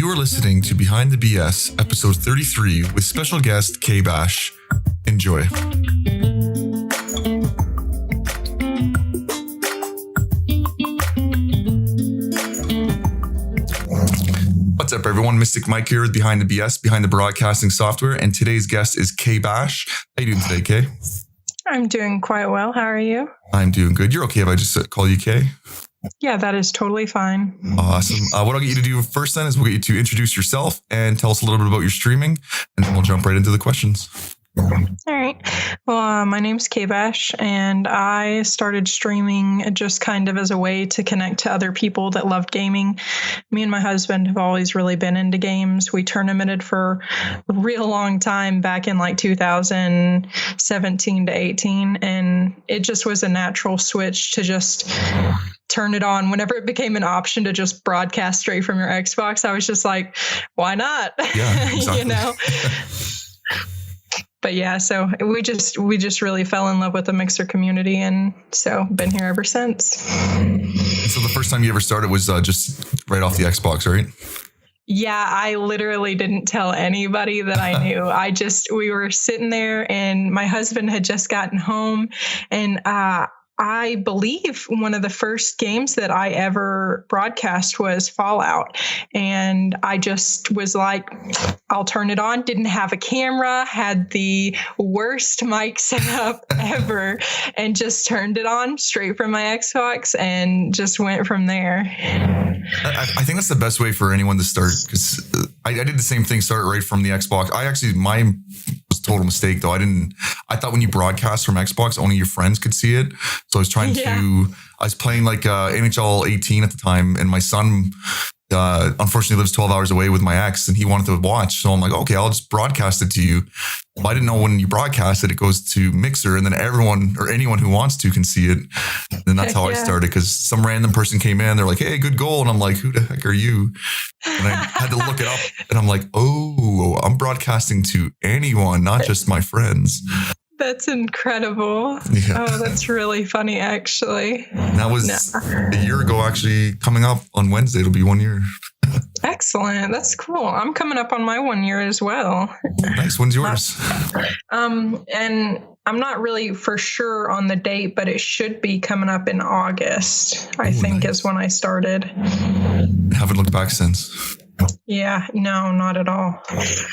You are listening to Behind the BS, episode 33, with special guest KBash. Enjoy. What's up, everyone? Mystic Mike here with Behind the BS, Behind the Broadcasting Software, and today's guest is KBash. How you doing today, Kay? I'm doing quite well. How are you? I'm doing good. You're okay if I just call you Kay? Yeah, that is totally fine. Awesome. What I'll get you to do first then is we'll get you to introduce yourself and tell us a little bit about your streaming, and then we'll jump right into the questions. All right. Well, my name's KBash, and I started streaming just kind of as a way to connect to other people that loved gaming. Me and my husband have always really been into games. We tournamented for a real long time back in like 2017 to 18, and it just was a natural switch to just turn it on whenever it became an option to just broadcast straight from your Xbox. I was just like, why not? Yeah, exactly. You know? But yeah, so we just really fell in love with the Mixer community, and so been here ever since. So the first time you ever started was just right off the Xbox, right? Yeah, I literally didn't tell anybody that I knew. We were sitting there, and my husband had just gotten home, and I believe one of the first games that I ever broadcast was Fallout. And I just was like, I'll turn it on. Didn't have a camera, had the worst mic setup ever, and just turned it on straight from my Xbox and just went from there. I think that's the best way for anyone to start, because I did the same thing, start right from the Xbox. Mine was a total mistake though. I thought when you broadcast from Xbox, only your friends could see it. So I was I was playing like NHL 18 at the time, and my son unfortunately lives 12 hours away with my ex, and he wanted to watch. So I'm like, okay, I'll just broadcast it to you. Well, I didn't know when you broadcast it, it goes to Mixer, and then everyone or anyone who wants to can see it. And that's how I started, because some random person came in, they're like, hey, good goal. And I'm like, who the heck are you? And I had to look it up, and I'm like, oh, I'm broadcasting to anyone, not just my friends. That's incredible. Yeah. Oh, that's really funny, actually. And that was a year ago, actually. Coming up on Wednesday, it'll be 1 year. Excellent. That's cool. I'm coming up on my 1 year as well. Nice. When's yours? And I'm not really for sure on the date, but it should be coming up in August, I think, nice. Is when I started. Haven't looked back since. Yeah, no, not at all.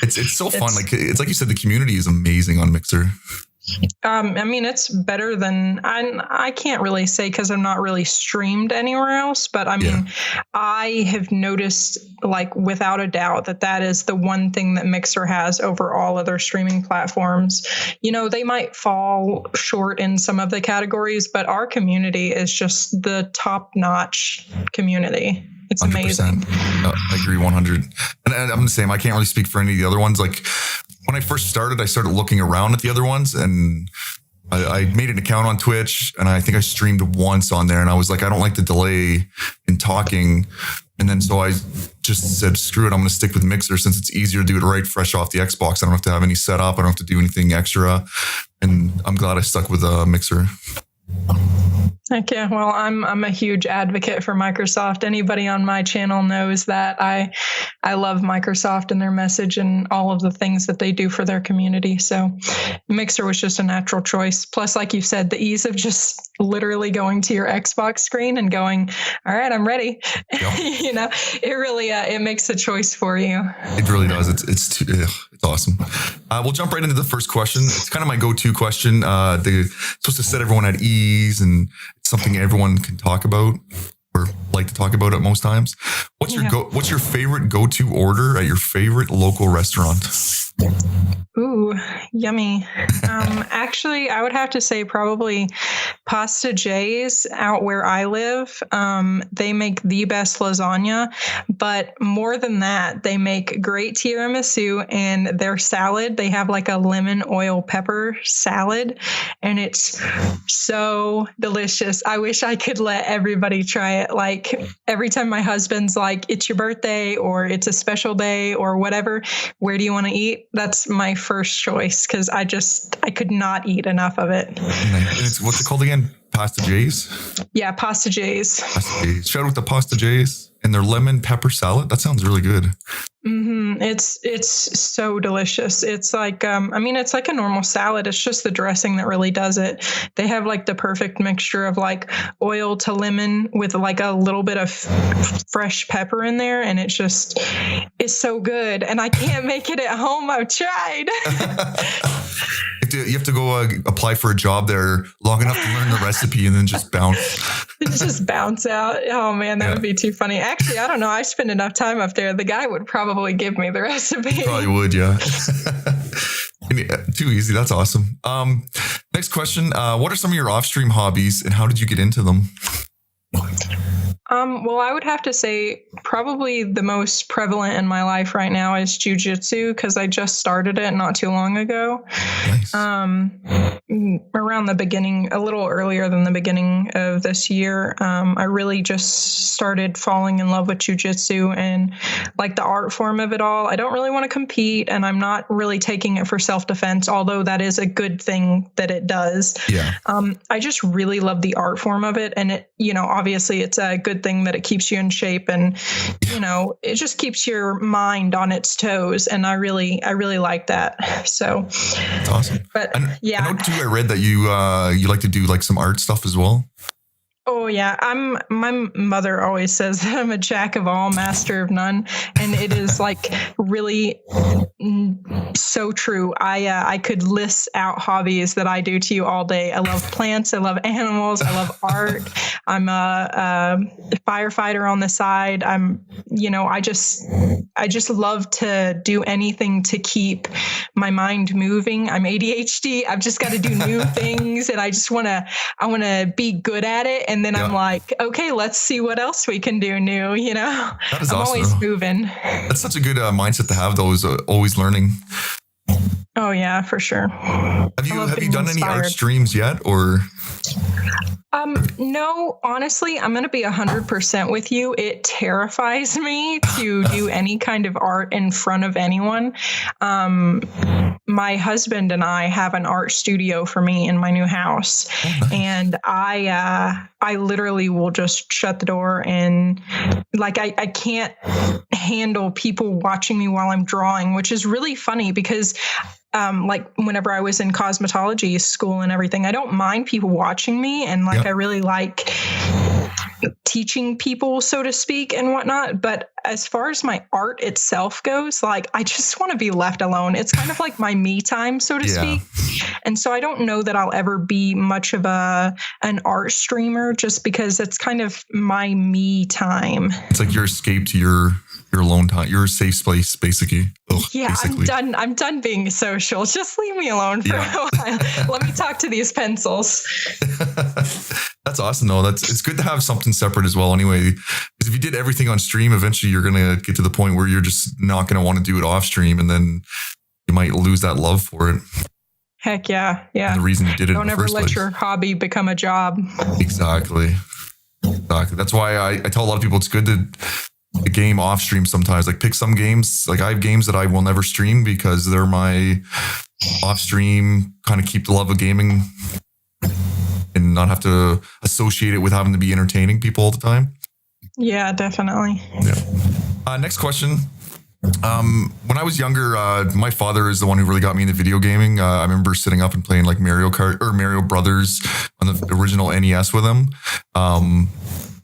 It's so fun. It's like you said, the community is amazing on Mixer. I mean, it's better than I can't really say, because I'm not really streamed anywhere else, but I mean, I have noticed, like, without a doubt, that is the one thing that Mixer has over all other streaming platforms. You know, they might fall short in some of the categories, but our community is just the top-notch community. It's 100%. Amazing. I agree 100. And I'm the same. I can't really speak for any of the other ones. Like, when I first started, I started looking around at the other ones, and I made an account on Twitch, and I think I streamed once on there, and I was like, I don't like the delay in talking. And then so I just said, screw it, I'm going to stick with Mixer, since it's easier to do it right fresh off the Xbox. I don't have to have any setup. I don't have to do anything extra. And I'm glad I stuck with Mixer. Heck yeah. Well, I'm a huge advocate for Microsoft. Anybody on my channel knows that I love Microsoft and their message and all of the things that they do for their community. So Mixer was just a natural choice. Plus, like you said, the ease of just literally going to your Xbox screen and going, all right, I'm ready. Yep. You know, it really it makes a choice for you. It really does. It's awesome. We'll jump right into the first question. It's kind of my go-to question. They're supposed to set everyone at ease, and it's something everyone can talk about or like to talk about at most times. What's your favorite go-to order at your favorite local restaurant? Ooh, yummy. Actually, I would have to say probably Pasta J's out where I live. They make the best lasagna, but more than that, they make great tiramisu, and their salad, they have like a lemon oil pepper salad, and it's so delicious. I wish I could let everybody try it. Like, every time my husband's like, it's your birthday or it's a special day or whatever, where do you want to eat? That's my first choice, because I could not eat enough of it. What's it called again? Pasta J's? Yeah, Pasta J's. Pasta J's. Shout out to Pasta J's and their lemon pepper salad. That sounds really good. It's so delicious. It's like it's like a normal salad. It's just the dressing that really does it. They have like the perfect mixture of like oil to lemon with like a little bit of fresh pepper in there, and it's so good. And I can't make it at home. I've tried. You have to go apply for a job there long enough to learn the recipe and then just bounce. Just bounce out. Oh man, that would be too funny. Actually, I don't know. I spend enough time up there. The guy would probably give me the recipe. Probably would, yeah. Too easy. That's awesome. Next question. What are some of your off-stream hobbies and how did you get into them? Well, I would have to say probably the most prevalent in my life right now is jujitsu, because I just started it not too long ago. Nice. Around the beginning, a little earlier than the beginning of this year, I really just started falling in love with jujitsu and like the art form of it all. I don't really want to compete, and I'm not really taking it for self-defense, although that is a good thing that it does. Yeah. I just really love the art form of it, and it, obviously it's a good thing that it keeps you in shape, and it just keeps your mind on its toes, and I really like that. So that's awesome. But I know too, I read that you like to do like some art stuff as well. Oh yeah, my mother always says that I'm a jack of all, master of none, and it is like really so true. I could list out hobbies that I do to you all day. I love plants, I love animals, I love art. I'm a firefighter on the side. I just love to do anything to keep my mind moving. I'm ADHD. I've just got to do new things, and I want to be good at it. And then I'm like, okay, let's see what else we can do new. That is I'm awesome. always moving. That's such a good mindset to have, though, is always learning. Oh yeah, for sure. Have you done any art streams yet, or? No, honestly, I'm going to be 100% with you. It terrifies me to do any kind of art in front of anyone. My husband and I have an art studio for me in my new house. Oh, nice. And I literally will just shut the door, and like, I can't handle people watching me while I'm drawing, which is really funny because like whenever I was in cosmetology school and everything, I don't mind people watching me, and like I really like teaching people, so to speak, and whatnot. But as far as my art itself goes, like I just want to be left alone. It's kind of like my me time, so to speak. And so I don't know that I'll ever be much of an art streamer, just because it's kind of my me time. It's like your escape to your alone time, your safe space, basically. Basically. I'm done being social. Just leave me alone for a while. Let me talk to these pencils. That's awesome, though. It's good to have something separate as well. Anyway, because if you did everything on stream, eventually you're gonna get to the point where you're just not gonna want to do it off stream, and then you might lose that love for it. Heck yeah. And the reason you did it. Don't in the ever first let place. your hobby become a job. Exactly. That's why I tell a lot of people it's good to game off stream sometimes. Like pick some games. Like I have games that I will never stream because they're my off stream, kind of keep the love of gaming and not have to associate it with having to be entertaining people all the time. Yeah, definitely. Yeah. Next question. When I was younger, my father is the one who really got me into video gaming. I remember sitting up and playing like Mario Kart or Mario Brothers on the original NES with him.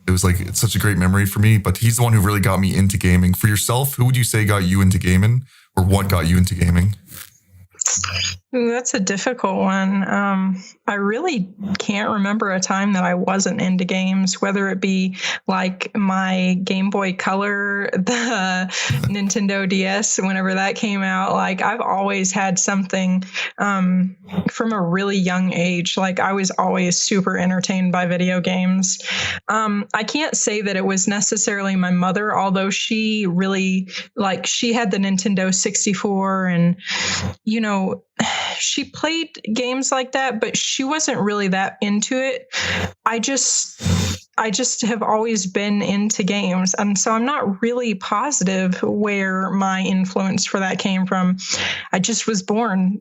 It was like, it's such a great memory for me, but he's the one who really got me into gaming. For yourself, who would you say got you into gaming, or what got you into gaming? Ooh, that's a difficult one. I really can't remember a time that I wasn't into games, whether it be like my Game Boy Color, the Nintendo DS, whenever that came out. Like I've always had something from a really young age. Like I was always super entertained by video games. I can't say that it was necessarily my mother, although she really, like, she had the Nintendo 64 and, you know, she played games like that, but she wasn't really that into it. I just have always been into games. And so I'm not really positive where my influence for that came from. I just was born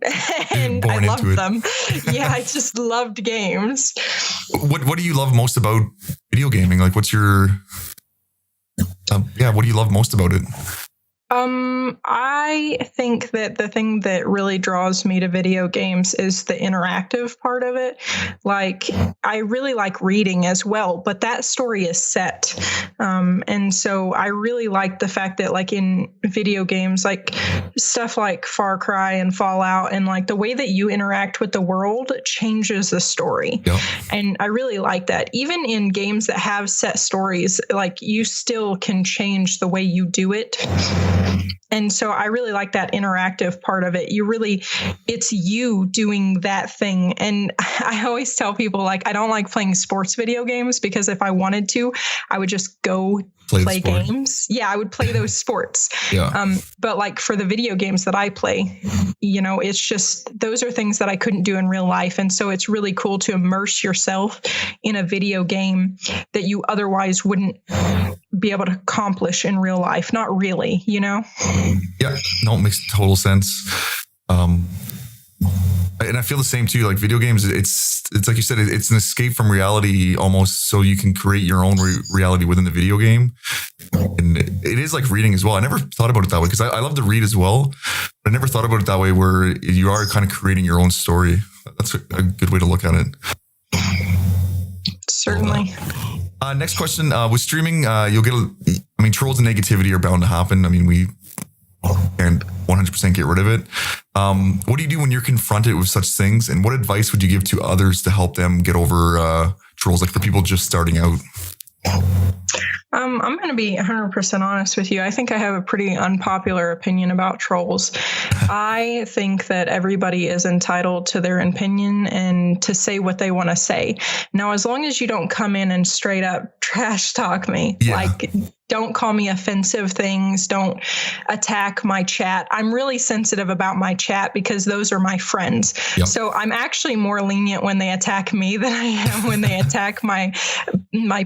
and I loved them. Yeah, I just loved games. What do you love most about video gaming? Like, what's your, what do you love most about it? I think that the thing that really draws me to video games is the interactive part of it. Like, I really like reading as well, but that story is set. And so I really like the fact that, like, in video games, like stuff like Far Cry and Fallout, and like the way that you interact with the world changes the story. Yep. And I really like that. Even in games that have set stories, like, you still can change the way you do it. And so I really like that interactive part of it. It's you doing that thing. And I always tell people, like, I don't like playing sports video games, because if I wanted to, I would just go play games. Yeah, I would play those sports. Yeah. But like for the video games that I play, it's just, those are things that I couldn't do in real life. And so it's really cool to immerse yourself in a video game that you otherwise wouldn't be able to accomplish in real life. Not really, Yeah, no, it makes total sense. And I feel the same too. Like, video games, it's like you said, it's an escape from reality almost, so you can create your own reality within the video game. And it is like reading as well. I never thought about it that way, because I love to read as well, but I never thought about it that way, where you are kind of creating your own story. That's a good way to look at it. Certainly. Next question. With streaming, you'll get, trolls and negativity are bound to happen. We can't 100% get rid of it. What do you do when you're confronted with such things? And what advice would you give to others to help them get over trolls, like for people just starting out? I'm going to be 100% honest with you. I think I have a pretty unpopular opinion about trolls. I think that everybody is entitled to their opinion and to say what they want to say. Now, as long as you don't come in and straight up trash talk me, like, don't call me offensive things. Don't attack my chat. I'm really sensitive about my chat, because those are my friends. Yep. So I'm actually more lenient when they attack me than I am when they attack my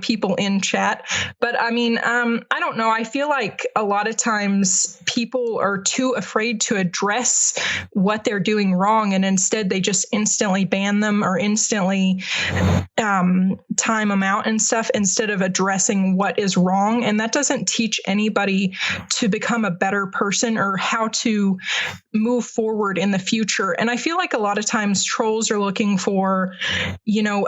people in chat. But I don't know. I feel like a lot of times people are too afraid to address what they're doing wrong, and instead they just instantly ban them or instantly time them out and stuff, instead of addressing what is wrong. And that doesn't teach anybody to become a better person or how to move forward in the future. And I feel like a lot of times trolls are looking for,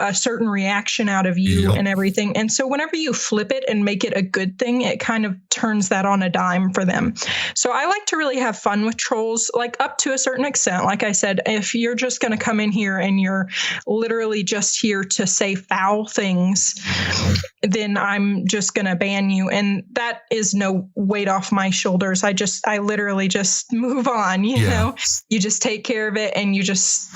a certain reaction out of you and everything. And so whenever you flip it and make it a good thing, it kind of turns that on a dime for them. So I like to really have fun with trolls, like up to a certain extent. Like I said, if you're just going to come in here and you're literally just here to say foul things, then I'm just going to ban you. And that is no weight off my shoulders. I literally just move on, you know, you just take care of it, and you just,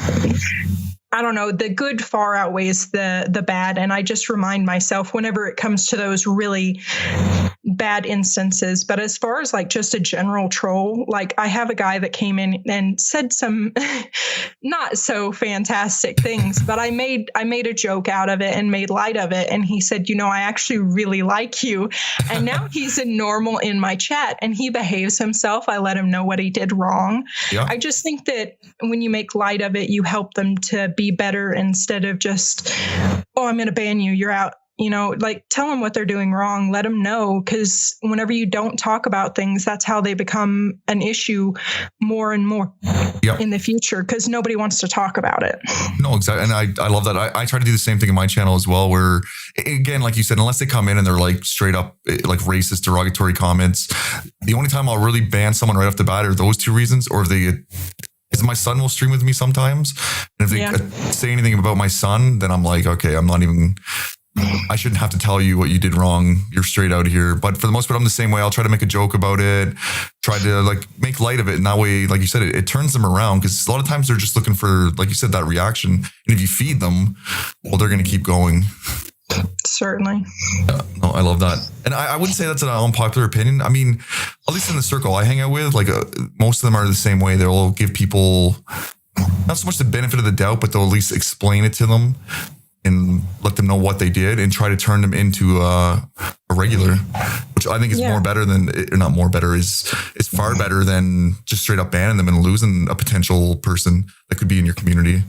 I don't know, the good far outweighs the bad. And I just remind myself whenever it comes to those really bad instances. But as far as like just a general troll, like I have a guy that came in and said some not so fantastic things, but I made a joke out of it and made light of it. And he said, I actually really like you. And now he's a normal in my chat and he behaves himself. I let him know what he did wrong. Yeah. I just think that when you make light of it, you help them to be better instead of just, I'm going to ban you, you're out. Like tell them what they're doing wrong, let them know, because whenever you don't talk about things, that's how they become an issue more and more in the future, because nobody wants to talk about it. No, exactly. And I love that. I try to do the same thing in my channel as well, where again, like you said, unless they come in and they're like straight up like racist, derogatory comments, the only time I'll really ban someone right off the bat are those two reasons, or if they because my son will stream with me sometimes. And if they say anything about my son, then I'm like, okay, I shouldn't have to tell you what you did wrong. You're straight out of here. But for the most part, I'm the same way. I'll try to make a joke about it, try to like make light of it. And that way, like you said, it turns them around, because a lot of times they're just looking for, like you said, that reaction. And if you feed them, well, they're going to keep going. Certainly. Yeah, no, I love that. And I wouldn't say that's an unpopular opinion. I mean, at least in the circle I hang out with, like most of them are the same way. They'll give people not so much the benefit of the doubt, but they'll at least explain it to them. and let them know what they did and try to turn them into a regular, which I think is more better than, or not more better, is far better than just straight up banning them and losing a potential person that could be in your community.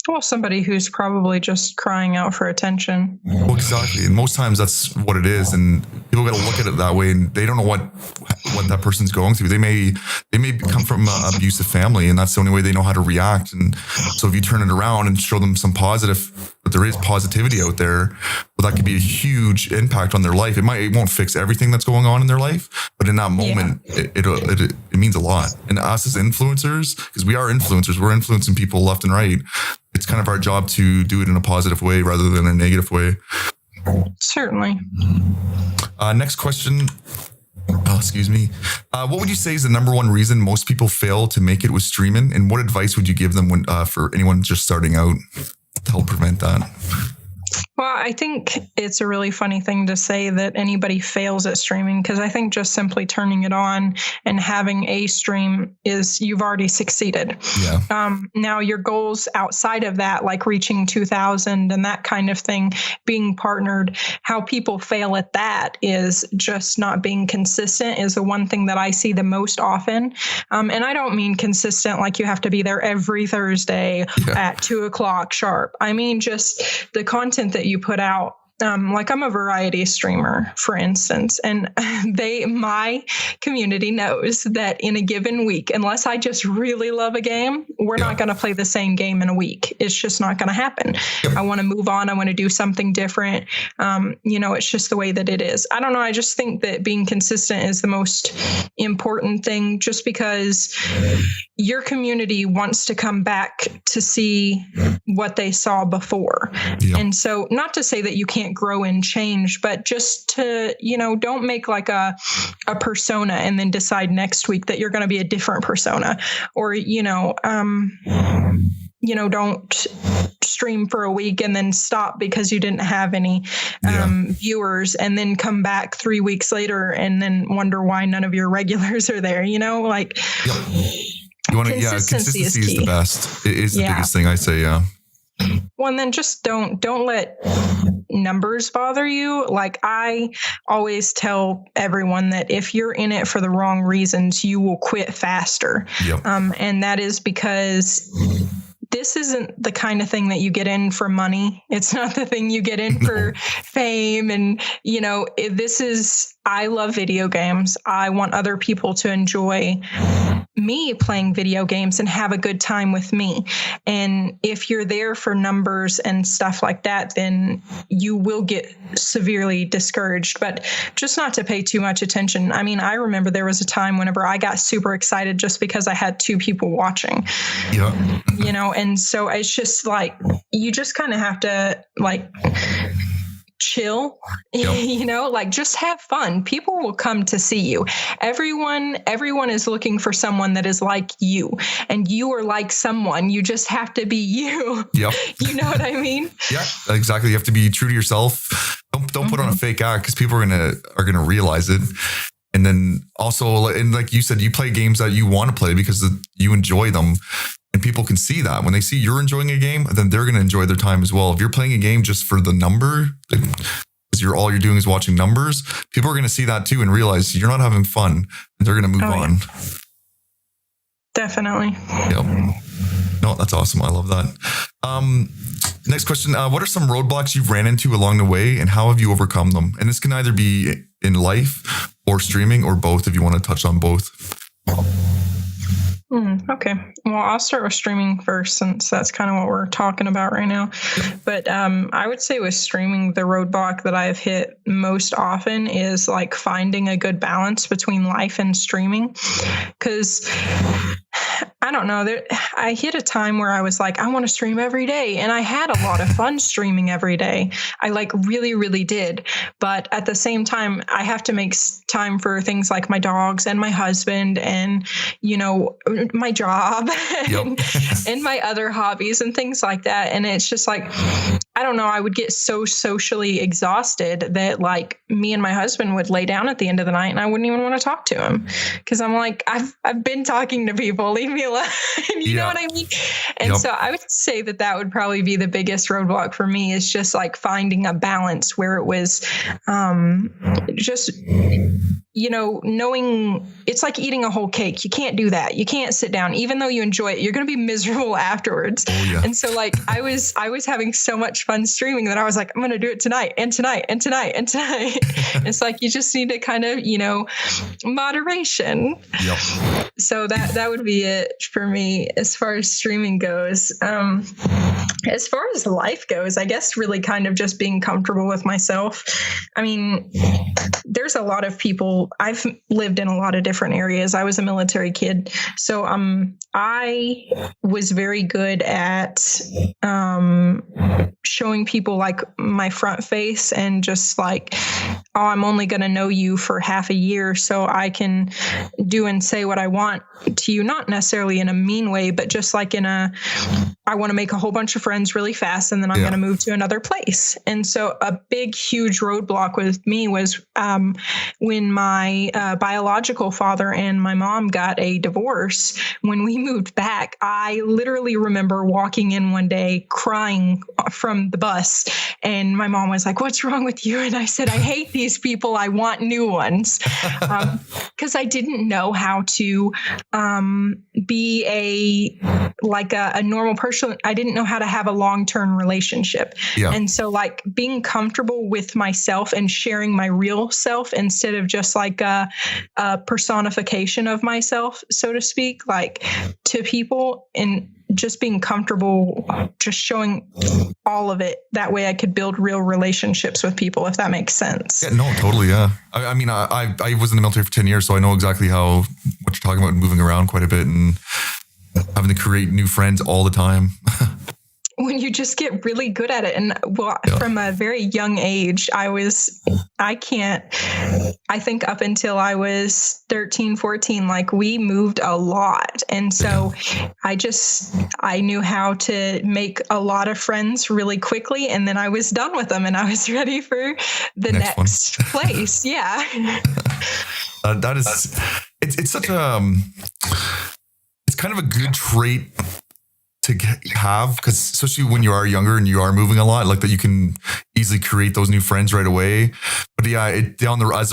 Well, somebody who's probably just crying out for attention. Well, exactly. And most times that's what it is. And people got to look at it that way, and they don't know what that person's going through. They may come from an abusive family, and that's the only way they know how to react. And so if you turn it around and show them some positive, that there is positivity out there, well, that could be a huge impact on their life. It won't fix everything that's going on in their life, but in that moment, it means a lot. And us as influencers, because we are influencers, we're influencing people left and right. It's kind of our job to do it in a positive way rather than a negative way. Certainly. Next question. Excuse me. What would you say is the number one reason most people fail to make it with streaming? And what advice would you give them for anyone just starting out to help prevent that? Well, I think it's a really funny thing to say that anybody fails at streaming, because I think just simply turning it on and having a stream is, you've already succeeded. Yeah. Now your goals outside of that, like reaching 2,000 and that kind of thing, being partnered, how people fail at that is just not being consistent is the one thing that I see the most often. And I don't mean consistent like you have to be there every Thursday at 2:00 sharp. I mean, just the content that you put out. Like I'm a variety streamer, for instance, and my community knows that in a given week, unless I just really love a game, we're not going to play the same game in a week. It's just not going to happen. I want to move on. I want to do something different. It's just the way that it is. I don't know. I just think that being consistent is the most important thing, just because your community wants to come back to see what they saw before. Yeah. And so not to say that you can't grow and change, but just to, don't make like a persona and then decide next week that you're going to be a different persona, or, don't stream for a week and then stop because you didn't have any viewers, and then come back 3 weeks later and then wonder why none of your regulars are there, like consistency is the best. It is the biggest thing I say. Yeah. Well, and then just don't let numbers bother you. Like I always tell everyone that if you're in it for the wrong reasons, you will quit faster. Yep. And that is because this isn't the kind of thing that you get in for money. It's not the thing you get in for fame. And, I love video games. I want other people to enjoy me playing video games and have a good time with me. And if you're there for numbers and stuff like that, then you will get severely discouraged, but just not to pay too much attention. I mean, I remember there was a time whenever I got super excited just because I had 2 people watching, and so it's just like, you just kind of have to chill, just have fun. People will come to see you. Everyone is looking for someone that is like you, and you are like someone. You just have to be you. Yep. You know what I mean? Yeah, exactly. You have to be true to yourself. Don't put on a fake act, because people are gonna realize it. And then also, and like you said, you play games that you want to play because you enjoy them. And people can see that. When they see you're enjoying a game, then they're going to enjoy their time as well. If you're playing a game just for the number, because all you're doing is watching numbers, people are going to see that too and realize you're not having fun, and they're going to move on. Definitely. Yep. No, that's awesome. I love that. Next question. What are some roadblocks you've ran into along the way, and how have you overcome them? And this can either be in life or streaming, or both, if you want to touch on both. Okay. Well, I'll start with streaming first, since that's kind of what we're talking about right now. But I would say with streaming, the roadblock that I've hit most often is like finding a good balance between life and streaming. Because I don't know, I hit a time where I was like, I want to stream every day. And I had a lot of fun streaming every day. I really, really did. But at the same time, I have to make time for things like my dogs and my husband and, my job and my other hobbies and things like that. And it's just like, I I don't know, I would get so socially exhausted that like me and my husband would lay down at the end of the night and I wouldn't even want to talk to him because I'm like, I've been talking to people, leave me alone. You know what I mean? And so I would say that would probably be the biggest roadblock for me, is just like finding a balance where it was just, you know, knowing it's like eating a whole cake. You can't do that. You can't sit down, even though you enjoy it, you're going to be miserable afterwards. Oh, yeah. And so like I was having so much fun streaming that I was like, I'm going to do it tonight and tonight and tonight and tonight. It's like, you just need to kind of, you know, moderation. Yep. So that would be it for me as far as streaming goes. As far as life goes, I guess really kind of just being comfortable with myself. I mean, there's a lot of people. I've lived in a lot of different areas. I was a military kid. So I was very good at showing people like my front face and just like, oh, I'm only going to know you for half a year, so I can do and say what I want to you, not necessarily in a mean way, but just like in a, I want to make a whole bunch of friends really fast and then I'm going to move to another place. And so a big, huge roadblock with me was when my biological father and my mom got a divorce. When we moved back, I literally remember walking in one day crying from the bus, and my mom was like, "What's wrong with you?" And I said, "I hate these people. I want new ones." Because I didn't know how to be a normal person. I didn't know how to have a long-term relationship. Yeah. And so like being comfortable with myself and sharing my real self instead of just like a personification of myself, so to speak, like to people, and just being comfortable, just showing all of it. That way I could build real relationships with people, if that makes sense. Yeah, no, totally. Yeah. I mean, I was in the military for 10 years, so I know exactly what you're talking about, moving around quite a bit and having to create new friends all the time. When you just get really good at it. And from a very young age, I think up until I was 13, 14, like we moved a lot. And so I knew how to make a lot of friends really quickly. And then I was done with them and I was ready for the next place. Yeah. That is, it's such it's kind of a good trait to have, because especially when you are younger and you are moving a lot, like that you can easily create those new friends right away. But yeah, as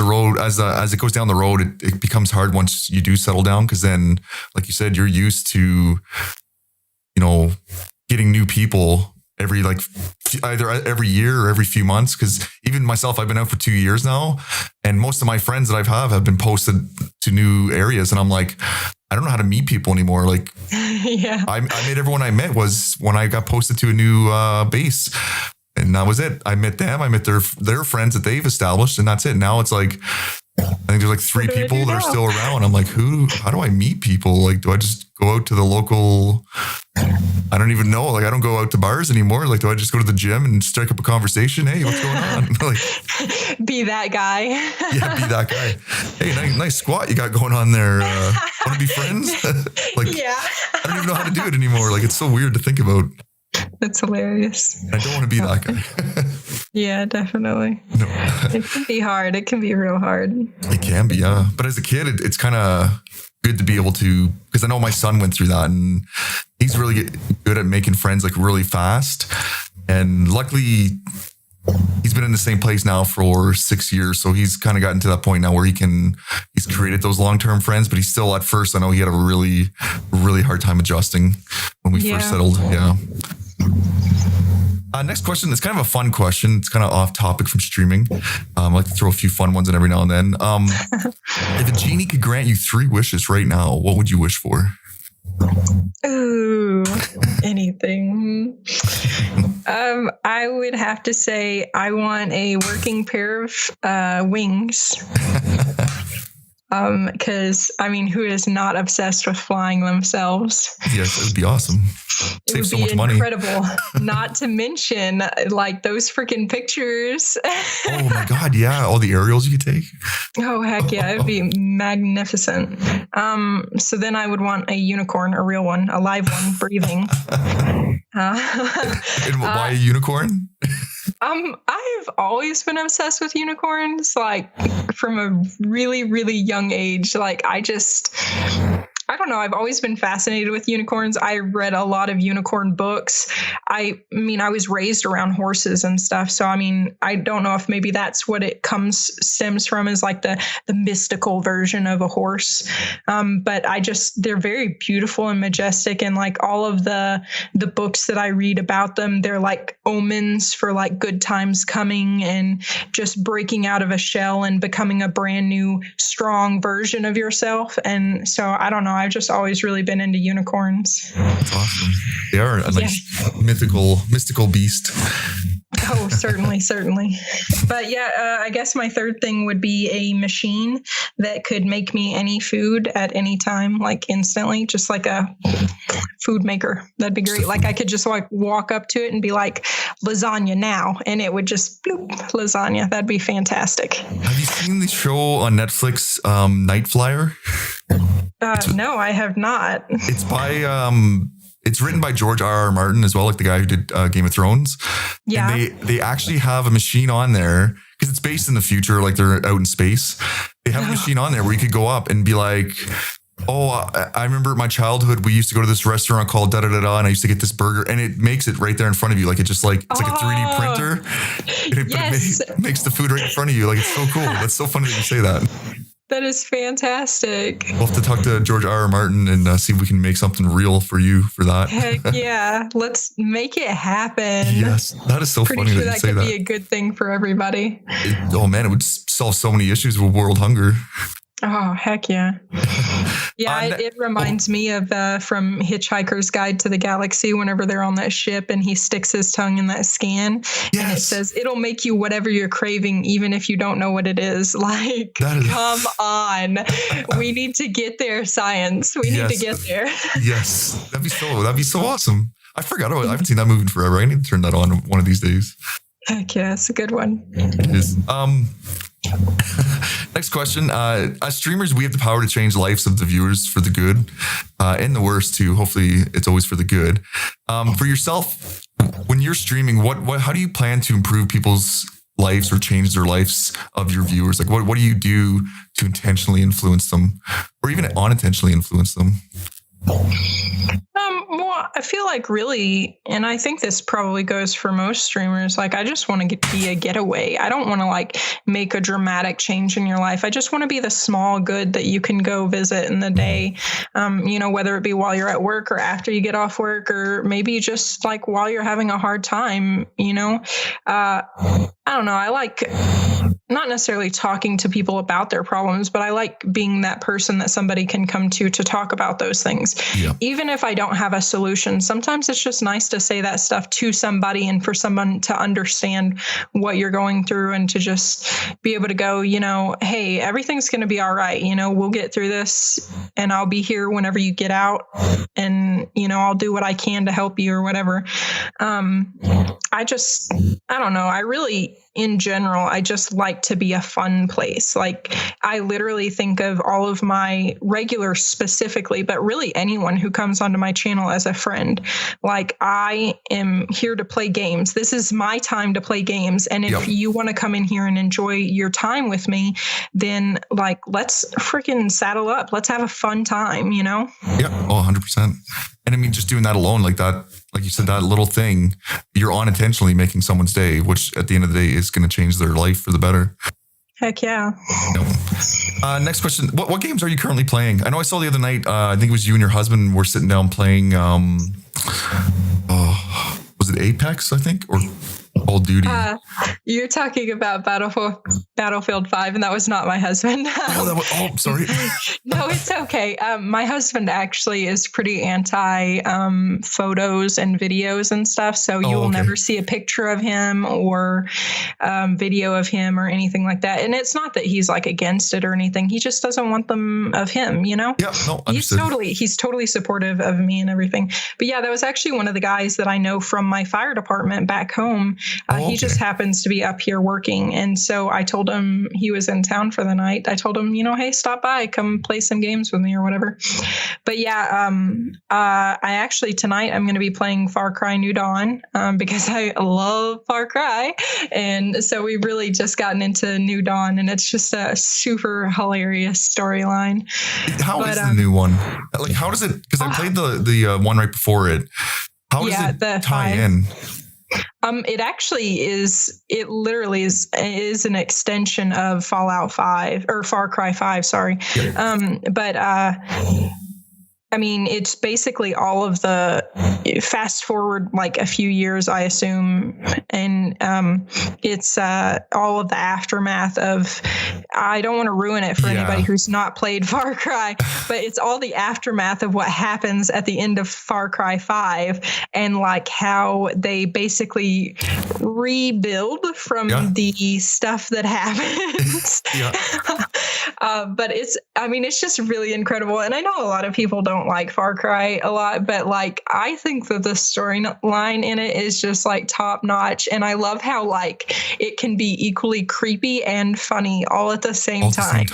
it goes down the road, it becomes hard once you do settle down, because then, like you said, you're used to, you know, getting new people either every year or every few months. Because even myself, I've been out for 2 years now, and most of my friends that have been posted to new areas, and I'm like, I don't know how to meet people anymore. Like, I made everyone I met was when I got posted to a new base, and that was it. I met them. I met their friends that they've established, and that's it. Now it's like, I think there's like 3 people that are still around. I'm like, how do I meet people? Like, do I just go out to the local? I don't even know. Like, I don't go out to bars anymore. Like, do I just go to the gym and strike up a conversation? Hey, what's going on? Like, be that guy. Yeah, be that guy. Hey, nice squat you got going on there. Want to be friends? I don't even know how to do it anymore. Like, it's so weird to think about. That's hilarious. I don't want to be that guy. Yeah, definitely. No. It can be hard. It can be real hard. It can be, yeah. But as a kid, it's kind of good to be able to, because I know my son went through that, and he's really good at making friends like really fast. And luckily, he's been in the same place now for 6 years. So he's kind of gotten to that point now where he's created those long-term friends, but he's still, at first, I know he had a really, really hard time adjusting when we first settled. Yeah. Next question is kind of a fun question. It's kind of off topic from streaming. I like to throw a few fun ones in every now and then. If a genie could grant you 3 wishes right now, what would you wish for? Ooh, anything. I would have to say I want a working pair of wings. Because I mean, who is not obsessed with flying themselves? Yes, it would be awesome. Save so much money. Incredible. Not to mention like those freaking pictures. Oh my God. Yeah. All the aerials you could take. Oh, heck yeah. It would be magnificent. So then I would want a unicorn, a real one, a live one, breathing. And why a unicorn? I've always been obsessed with unicorns, like from a really, really young age. Like I don't know. I've always been fascinated with unicorns. I read a lot of unicorn books. I mean, I was raised around horses and stuff. So, I mean, I don't know if maybe that's what it stems from, is like the mystical version of a horse. But they're very beautiful and majestic. And like all of the books that I read about them, they're like omens for like good times coming and just breaking out of a shell and becoming a brand new, strong version of yourself. And so I don't know. I've just always really been into unicorns. That's awesome. They are a nice mystical beast. Oh, certainly. But yeah, I guess my third thing would be a machine that could make me any food at any time, like instantly, just like a food maker. That'd be great. Like I could just like walk up to it and be like, lasagna now, and it would just bloop, lasagna. That'd be fantastic. Have you seen the show on Netflix, Night Flyer? No, I have not. It's by it's written by George R.R. Martin as well, like the guy who did Game of Thrones. Yeah. And they actually have a machine on there because it's based in the future, like they're out in space. They have a machine on there where you could go up and be like, I remember my childhood, we used to go to this restaurant called da da da da, and I used to get this burger, and it makes it right there in front of you. Like it's like a 3D printer. And it makes the food right in front of you. Like it's so cool. That's so funny that you say that. That is fantastic. We'll have to talk to George R.R. Martin and see if we can make something real for you for that. Heck yeah. Let's make it happen. Yes. That is so funny that you say that. Pretty sure that could be a good thing for everybody. Man, it would solve so many issues with world hunger. Oh, heck yeah. Yeah, it reminds me of from Hitchhiker's Guide to the Galaxy, whenever they're on that ship and he sticks his tongue in that scan. Yes. And it says, it'll make you whatever you're craving, even if you don't know what it is. Like, come on. We need to get there, science. We need to get there. Yes. That'd be so awesome. I forgot about it. I haven't seen that movie in forever. I need to turn that on one of these days. Heck yeah, it's a good one. It is. Next question. As streamers, we have the power to change the lives of the viewers for the good and the worst too. Hopefully it's always for the good. For yourself, when you're streaming, how do you plan to improve people's lives or change their lives of your viewers? Like what do you do to intentionally influence them or even unintentionally influence them? Well, I feel like really, and I think this probably goes for most streamers, like I just want to be a getaway. I don't want to like make a dramatic change in your life. I just want to be the small good that you can go visit in the day, whether it be while you're at work or after you get off work, or maybe just like while you're having a hard time, I don't know. I like not necessarily talking to people about their problems, but I like being that person that somebody can come to talk about those things. Yeah. Even if I don't have a solution, sometimes it's just nice to say that stuff to somebody and for someone to understand what you're going through and to just be able to go, hey, everything's going to be all right. We'll get through this and I'll be here whenever you get out and, I'll do what I can to help you or whatever. I don't know. I really, in general, I just like to be a fun place. Like I literally think of all of my regulars specifically, but really anyone who comes onto my channel as a friend. Like I am here to play games. This is my time to play games. And if you want to come in here and enjoy your time with me, then like, let's freaking saddle up. Let's have a fun time, Yeah. Oh, 100%. And I mean, just doing that alone like that, like you said, that little thing, you're unintentionally making someone's day, which at the end of the day is going to change their life for the better. Heck yeah. Next question. What games are you currently playing? I know I saw the other night, I think it was you and your husband were sitting down playing, was it Apex, I think? Or Call of Duty? You're talking about Battlefield 5, and that was not my husband. Sorry. No, it's okay. My husband actually is pretty anti photos and videos and stuff, so you will never see a picture of him or video of him or anything like that. And it's not that he's like against it or anything. He just doesn't want them of him, Yeah, no, he's totally supportive of me and everything. But yeah, that was actually one of the guys that I know from my fire department back home. He just happens to be up here working. And so I told him he was in town for the night. I told him, hey, stop by, come play some games with me or whatever. But yeah, I actually tonight I'm going to be playing Far Cry New Dawn because I love Far Cry. And so we've really just gotten into New Dawn, and it's just a super hilarious storyline. How is the new one? Like, how does it? Because I played the one right before it. How does it tie in? It actually is. It literally is an extension of Fallout 5 or Far Cry 5. Sorry, but I mean, it's basically all of the fast forward like a few years, I assume. And it's all of the aftermath of, I don't want to ruin it for anybody who's not played Far Cry, but it's all the aftermath of what happens at the end of Far Cry 5 and like how they basically rebuild from the stuff that happens. But it's just really incredible. And I know a lot of people don't like Far Cry a lot, but like I think that the storyline in it is just like top notch, and I love how like it can be equally creepy and funny all at the same time.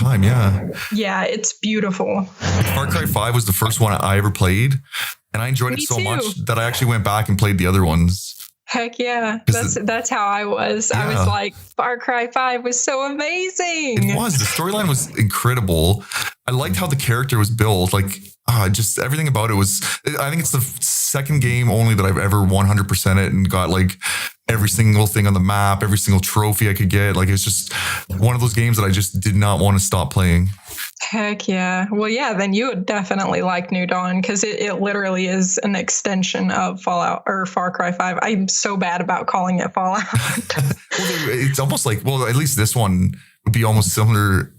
Yeah, it's beautiful. Far Cry 5 was the first one I ever played, and I enjoyed it so much that I actually went back and played the other ones. Heck yeah. That's how I was. I was like, Far Cry 5 was so amazing. It was. The storyline was incredible. I liked how the character was built. Like, just everything about it was, I think it's the second game only that I've ever 100% it and got like every single thing on the map, every single trophy I could get. Like, it's just one of those games that I just did not want to stop playing. Heck yeah. Well, yeah, then you would definitely like New Dawn because it literally is an extension of Fallout or Far Cry 5. I'm so bad about calling it Fallout. It's almost like, well, at least this one would be almost similar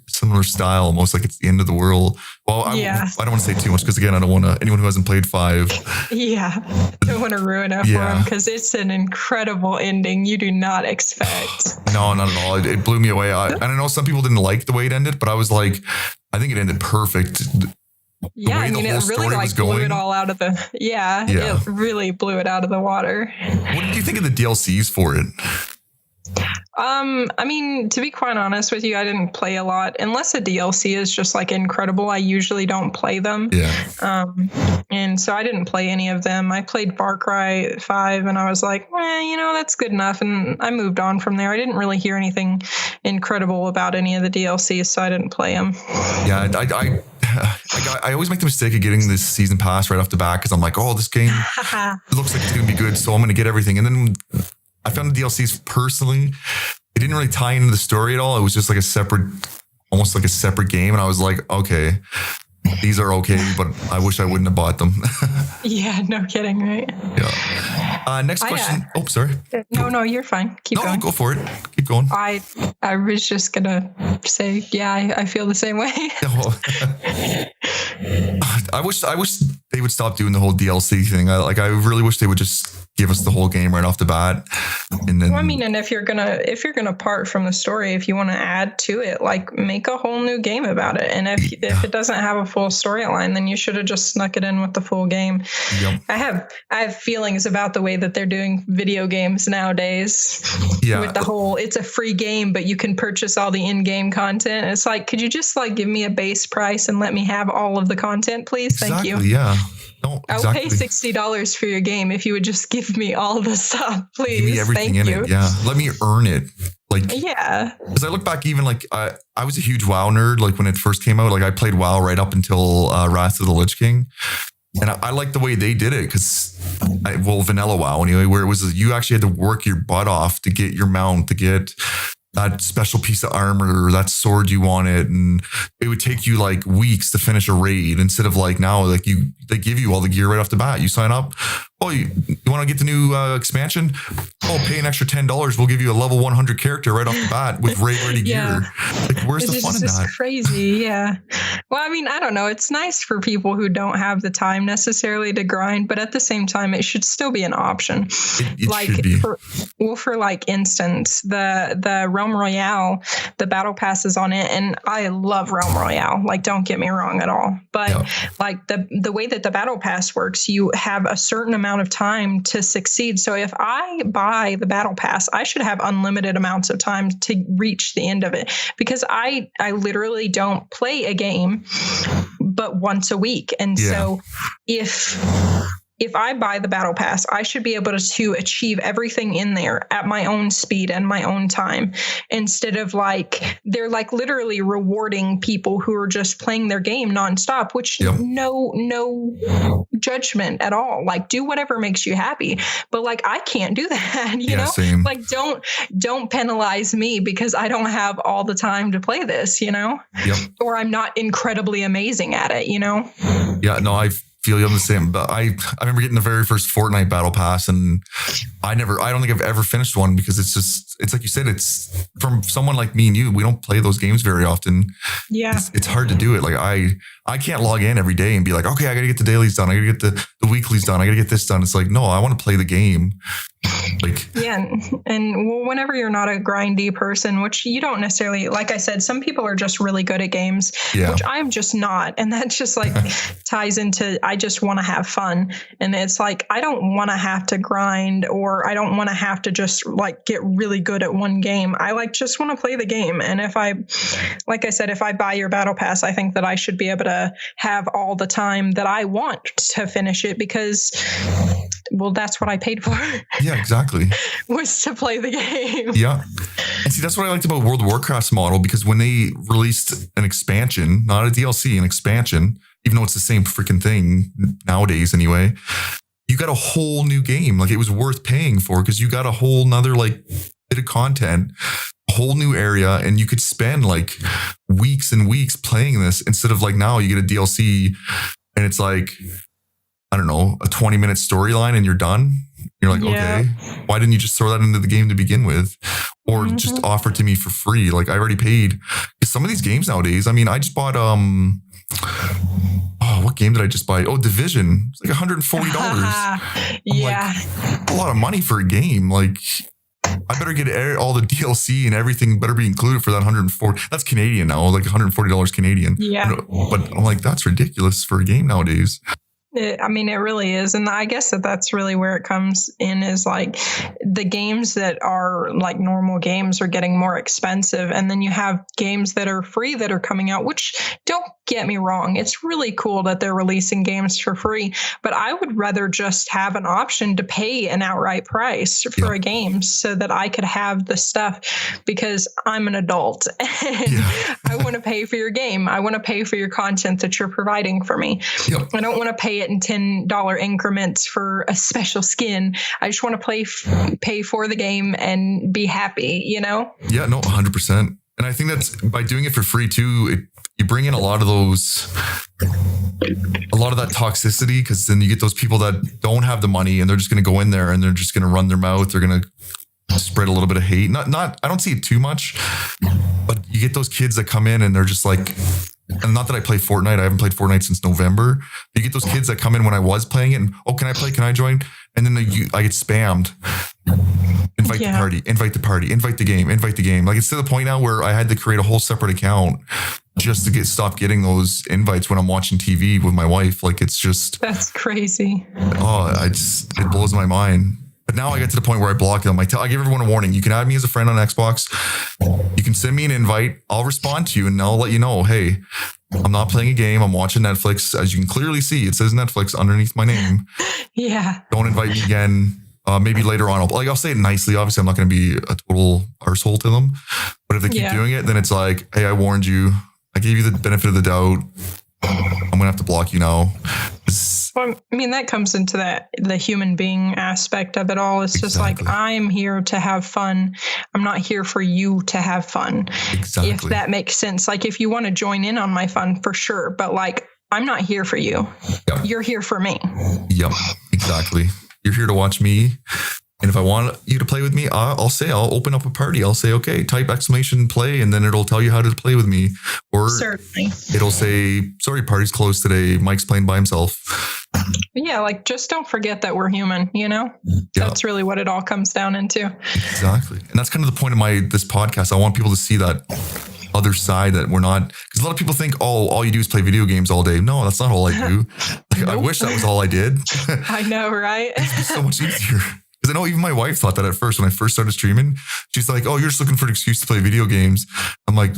style, almost like it's the end of the world. Well, I don't want to say too much because again, I don't want to, anyone who hasn't played 5. Yeah. Don't want to ruin it for them because it's an incredible ending you do not expect. No, not at all. It blew me away. And I know some people didn't like the way it ended, but I was like, I think it ended perfect. Yeah, I mean, it really like blew it all out of the, it really blew it out of the water. What did you think of the DLCs for it? I mean, to be quite honest with you, I didn't play a lot. Unless a DLC is just like incredible, I usually don't play them. And so I didn't play any of them. I played Far Cry 5 and I was like, that's good enough. And I moved on from there. I didn't really hear anything incredible about any of the DLCs, so I didn't play them. Yeah, I always make the mistake of getting this season pass right off the bat because I'm like, oh, this game looks like it's going to be good, so I'm going to get everything. And then I found the DLCs personally, it didn't really tie into the story at all. It was just like almost like a separate game. And I was like, okay, these are okay, but I wish I wouldn't have bought them. Yeah, no kidding, right? Yeah. Next question. Sorry. No, you're fine. Keep going. No, go for it. Keep going. I was just going to say, I feel the same way. I wish they would stop doing the whole DLC thing. I really wish they would just give us the whole game right off the bat. And then, and if you're gonna part from the story, if you want to add to it, like make a whole new game about it. And if it doesn't have a full storyline, then you should have just snuck it in with the full game. Yep. I have feelings about the way that they're doing video games nowadays. Yeah. With the whole, it's a free game, but you can purchase all the in-game content. It's like, could you just like give me a base price and let me have all of the content, please? Exactly, thank you. Yeah. No, exactly. I'll pay $60 for your game if you would just give me all the stuff, please. Give me everything Thank in you. it. Yeah. Let me earn it. Like, yeah. Because I look back, even like I was a huge WoW nerd. Like when it first came out, like I played WoW right up until Wrath of the Lich King. And I like the way they did it because, vanilla WoW anyway, where it was you actually had to work your butt off to get your mount, to get that special piece of armor or that sword you wanted, and it would take you like weeks to finish a raid instead of like now, like they give you all the gear right off the bat. You sign up. Oh, you want to get the new expansion? Oh, pay an extra $10. We'll give you a level 100 character right off the bat with raid ready gear. Like, where's the fun in that? It's crazy. Yeah. Well, I mean, I don't know. It's nice for people who don't have the time necessarily to grind, but at the same time, it should still be an option. It like should be. For like instance, the Realm Royale, the battle passes on it, and I love Realm Royale. Like, don't get me wrong at all. But like the way that the battle pass works, you have a certain amount amount of time to succeed. So if I buy the battle pass, I should have unlimited amounts of time to reach the end of it, because I literally don't play a game but once a week. And so if I buy the battle pass, I should be able to achieve everything in there at my own speed and my own time, instead of like, they're like literally rewarding people who are just playing their game nonstop, which no judgment at all. Like, do whatever makes you happy. But like, I can't do that, you know? Same. Like, don't penalize me because I don't have all the time to play this, you know? Or I'm not incredibly amazing at it, you know? Yeah, no, I feel you on the same, but I remember getting the very first Fortnite battle pass, and I don't think I've ever finished one, because it's like you said, it's from someone like me and you, we don't play those games very often. Yeah. It's hard to do it. Like I can't log in every day and be like, okay, I got to get the dailies done. I got to get the weeklies done. I got to get this done. It's like, no, I want to play the game. Like, yeah. And whenever you're not a grindy person, which you don't necessarily, like I said, some people are just really good at games, which I'm just not. And that just like ties into, I just want to have fun. And it's like, I don't want to have to grind, or I don't want to have to just like get really good at one game. I like just want to play the game. And like I said, if I buy your battle pass, I think that I should be able to have all the time that I want to finish it, because, well, that's what I paid for. Yeah, exactly. Was to play the game. Yeah. And see, that's what I liked about World of Warcraft's model, because when they released an expansion, not a DLC, an expansion, even though it's the same freaking thing nowadays anyway, you got a whole new game. Like, it was worth paying for, because you got a whole nother like bit of content, a whole new area, and you could spend like weeks and weeks playing this, instead of like now you get a DLC and it's like, I don't know, a 20-minute storyline and you're done. You're like, okay, why didn't you just throw that into the game to begin with? Or just offer it to me for free? Like, I already paid. Some of these games nowadays, I mean, I just bought, what game did I just buy? Oh, Division. It's like $140. Yeah. Like, a lot of money for a game. Like, I better get all the DLC and everything better be included for that $140. That's Canadian now, like $140 Canadian. Yeah. But I'm like, that's ridiculous for a game nowadays. I mean, it really is. And I guess that's really where it comes in, is like the games that are like normal games are getting more expensive. And then you have games that are free that are coming out, which, don't get me wrong, it's really cool that they're releasing games for free. But I would rather just have an option to pay an outright price for a game, so that I could have the stuff, because I'm an adult and I want to pay for your game. I want to pay for your content that you're providing for me. I don't want to pay it in $10 increments for a special skin. I just want to pay for the game and be happy, you know? Yeah, no, 100%. And I think that's, by doing it for free too, you bring in a lot of that toxicity, because then you get those people that don't have the money and they're just going to go in there and they're just going to run their mouth. They're going to spread a little bit of hate. Not, I don't see it too much, but you get those kids that come in and they're just like, and not that I play Fortnite. I haven't played Fortnite since November. You get those kids that come in when I was playing it and, oh, can I play? Can I join? And then I get spammed. Invite the party, invite the party, invite the game, invite the game. Like, it's to the point now where I had to create a whole separate account just to stop getting those invites when I'm watching TV with my wife. Like, it's just, that's crazy. Oh, it blows my mind. But now I get to the point where I block them. I give everyone a warning. You can add me as a friend on Xbox. You can send me an invite. I'll respond to you and I'll let you know, hey, I'm not playing a game. I'm watching Netflix. As you can clearly see, it says Netflix underneath my name. Yeah. Don't invite me again. Maybe later on, I'll say it nicely. Obviously, I'm not going to be a total arsehole to them. But if they keep doing it, then it's like, hey, I warned you. I gave you the benefit of the doubt. I'm going to have to block you now. Well, I mean, that comes into the human being aspect of it all. It's just like, I'm here to have fun. I'm not here for you to have fun. Exactly. If that makes sense. Like, if you want to join in on my fun, for sure. But like, I'm not here for you. Yep. You're here for me. Yep, exactly. You're here to watch me. And if I want you to play with me, I'll open up a party. I'll say, okay, type !play, and then it'll tell you how to play with me. Or certainly it'll say, sorry, party's closed today. Mike's playing by himself. Yeah, like, just don't forget that we're human, you know? Yeah. That's really what it all comes down into. Exactly. And that's kind of the point of this podcast. I want people to see that other side, that we're not, because a lot of people think, oh, all you do is play video games all day. No, that's not all I do. Like, I wish that was all I did. I know, right? It's so much easier. Because I know even my wife thought that at first when I first started streaming. She's like, "Oh, you're just looking for an excuse to play video games." I'm like,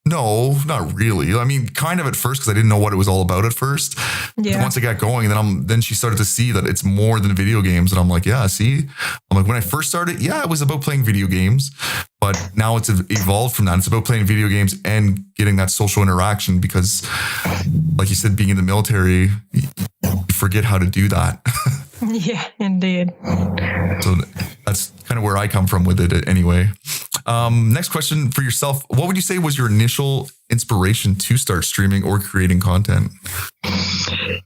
no, not really. I mean, kind of at first because I didn't know what it was all about at first. Yeah. Once I got going, then she started to see that it's more than video games, and I'm like, yeah, see. I'm like, when I first started, yeah, it was about playing video games, but now it's evolved from that. It's about playing video games and getting that social interaction because, like you said, being in the military, you forget how to do that. Yeah, indeed. So that's kind of where I come from with it anyway. Next question for yourself. What would you say was your initial inspiration to start streaming or creating content?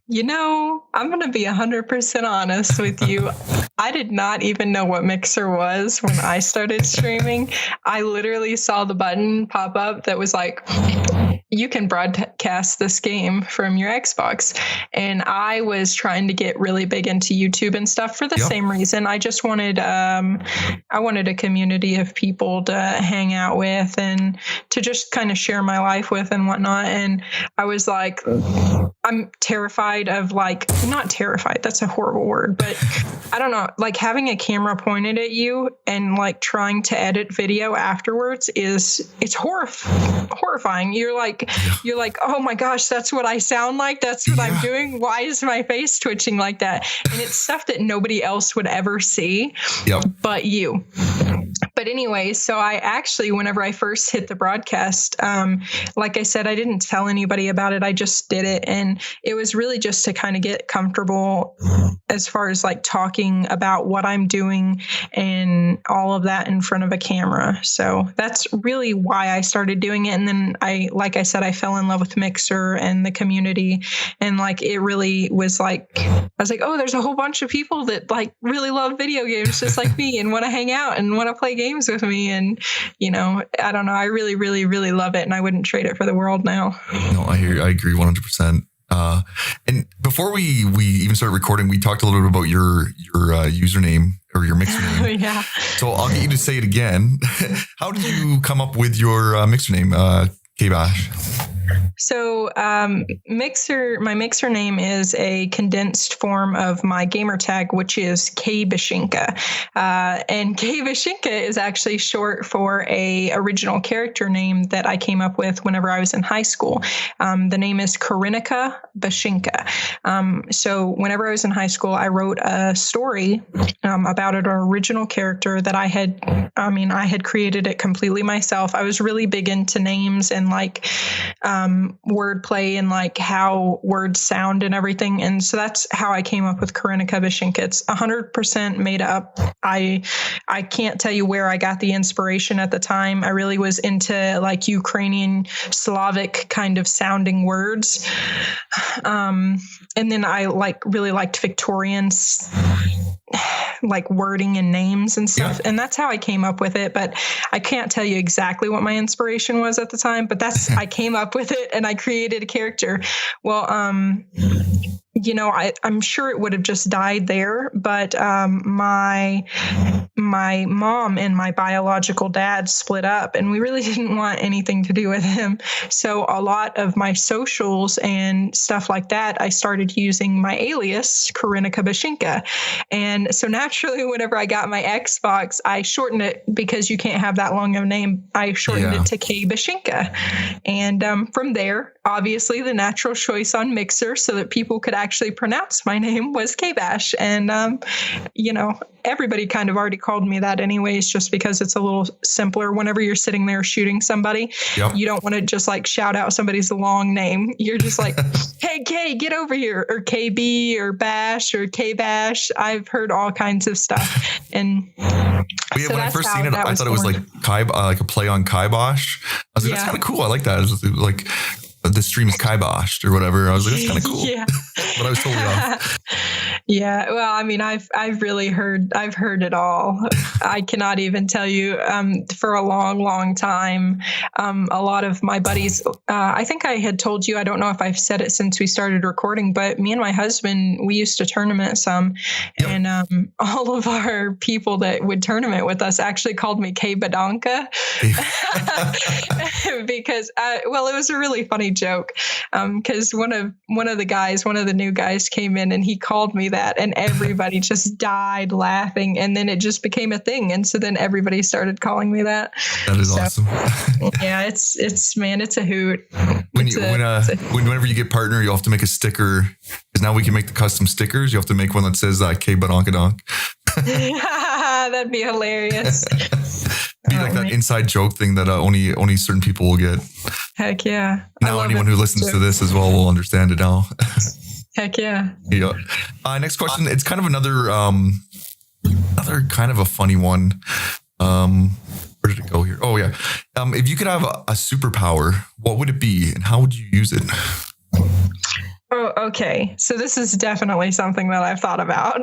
You know, I'm going to be 100% honest with you. I did not even know what Mixer was when I started streaming. I literally saw the button pop up that was like, you can broadcast this game from your Xbox. And I was trying to get really big into YouTube and stuff for the same reason. I just wanted, I wanted a community of people to hang out with and to just kind of share my life with and whatnot. And I was like, I'm terrified of not terrified, that's a horrible word, but I don't know, like having a camera pointed at you and like trying to edit video afterwards it's horrifying. You're like, oh my gosh, that's what I sound like. That's what I'm doing. Why is my face twitching like that? And it's stuff that nobody else would ever see but you. But anyway, so I actually, whenever I first hit the broadcast, like I said, I didn't tell anybody about it. I just did it. And it was really just to kind of get comfortable as far as like talking about what I'm doing and all of that in front of a camera. So that's really why I started doing it. And then like I said, I fell in love with Mixer and the community. And like, it really was like, I was like, oh, there's a whole bunch of people that like really love video games just like me and want to hang out and want to play games with me. And, you know, I don't know. I really, really, really love it. And I wouldn't trade it for the world now. No, I agree 100%. And before we even started recording, we talked a little bit about your username or your Mixer name. Yeah. So I'll get you to say it again. How did you come up with your Mixer name, KBash? So my Mixer name is a condensed form of my gamer tag, which is KBashinka. And KBashinka is actually short for a original character name that I came up with whenever I was in high school. The name is Karinika Bashinka. So whenever I was in high school, I wrote a story about an original character that I had created it completely myself. I was really big into names and like wordplay and like how words sound and everything. And so that's how I came up with Karinika Bashinka. It's 100% made up. I can't tell you where I got the inspiration at the time. I really was into like Ukrainian Slavic kind of sounding words. And then I really liked Victorians like wording and names and stuff. And that's how I came up with it. But I can't tell you exactly what my inspiration was at the time, but I came up with it and I created a character. Well, you know, I'm sure it would have just died there, but my mom and my biological dad split up and we really didn't want anything to do with him. So a lot of my socials and stuff like that, I started using my alias, Karinika Bashinka. And so naturally, whenever I got my Xbox, I shortened it because you can't have that long of a name. I shortened it to KBashinka. And from there, obviously the natural choice on Mixer so that people could actually pronounce my name was KBash. And, you know, everybody kind of already called me that anyways, just because it's a little simpler. Whenever you're sitting there shooting somebody, you don't want to just like shout out somebody's long name. You're just like, hey, K, get over here, or KB or Bash or KBash. I've heard all kinds of stuff. And yeah, when I first seen it, I thought it was like like a play on KBash. I was like, that's kind of cool. I like that. It's like the stream is KBashed or whatever. I was like, that's kind of cool. But I was totally off. Yeah, well, I mean, I've really I've heard it all. I cannot even tell you. For a long time, a lot of my buddies. I think I had told you. I don't know if I've said it since we started recording, but me and my husband, we used to tournament some, Yep. and all of our people that would tournament with us actually called me KBash because, well, it was a really funny joke. Because one of the new guys came in and he called me that, and everybody just died laughing, and then it just became a thing, and so then everybody started calling me that. That is awesome. Yeah, it's a hoot. Whenever you get partner, you have to make a sticker, because now we can make the custom stickers. You have to make one that says K Badonkadonk. That'd be hilarious. Be like that inside joke thing that only certain people will get. Heck yeah. Now anyone who listens to this as well will understand it now. Heck yeah. Yeah. Next question. It's kind of another kind of a funny one. Where did it go here? Oh yeah. If you could have a superpower, what would it be, and how would you use it? Oh, okay. So this is definitely something that I've thought about.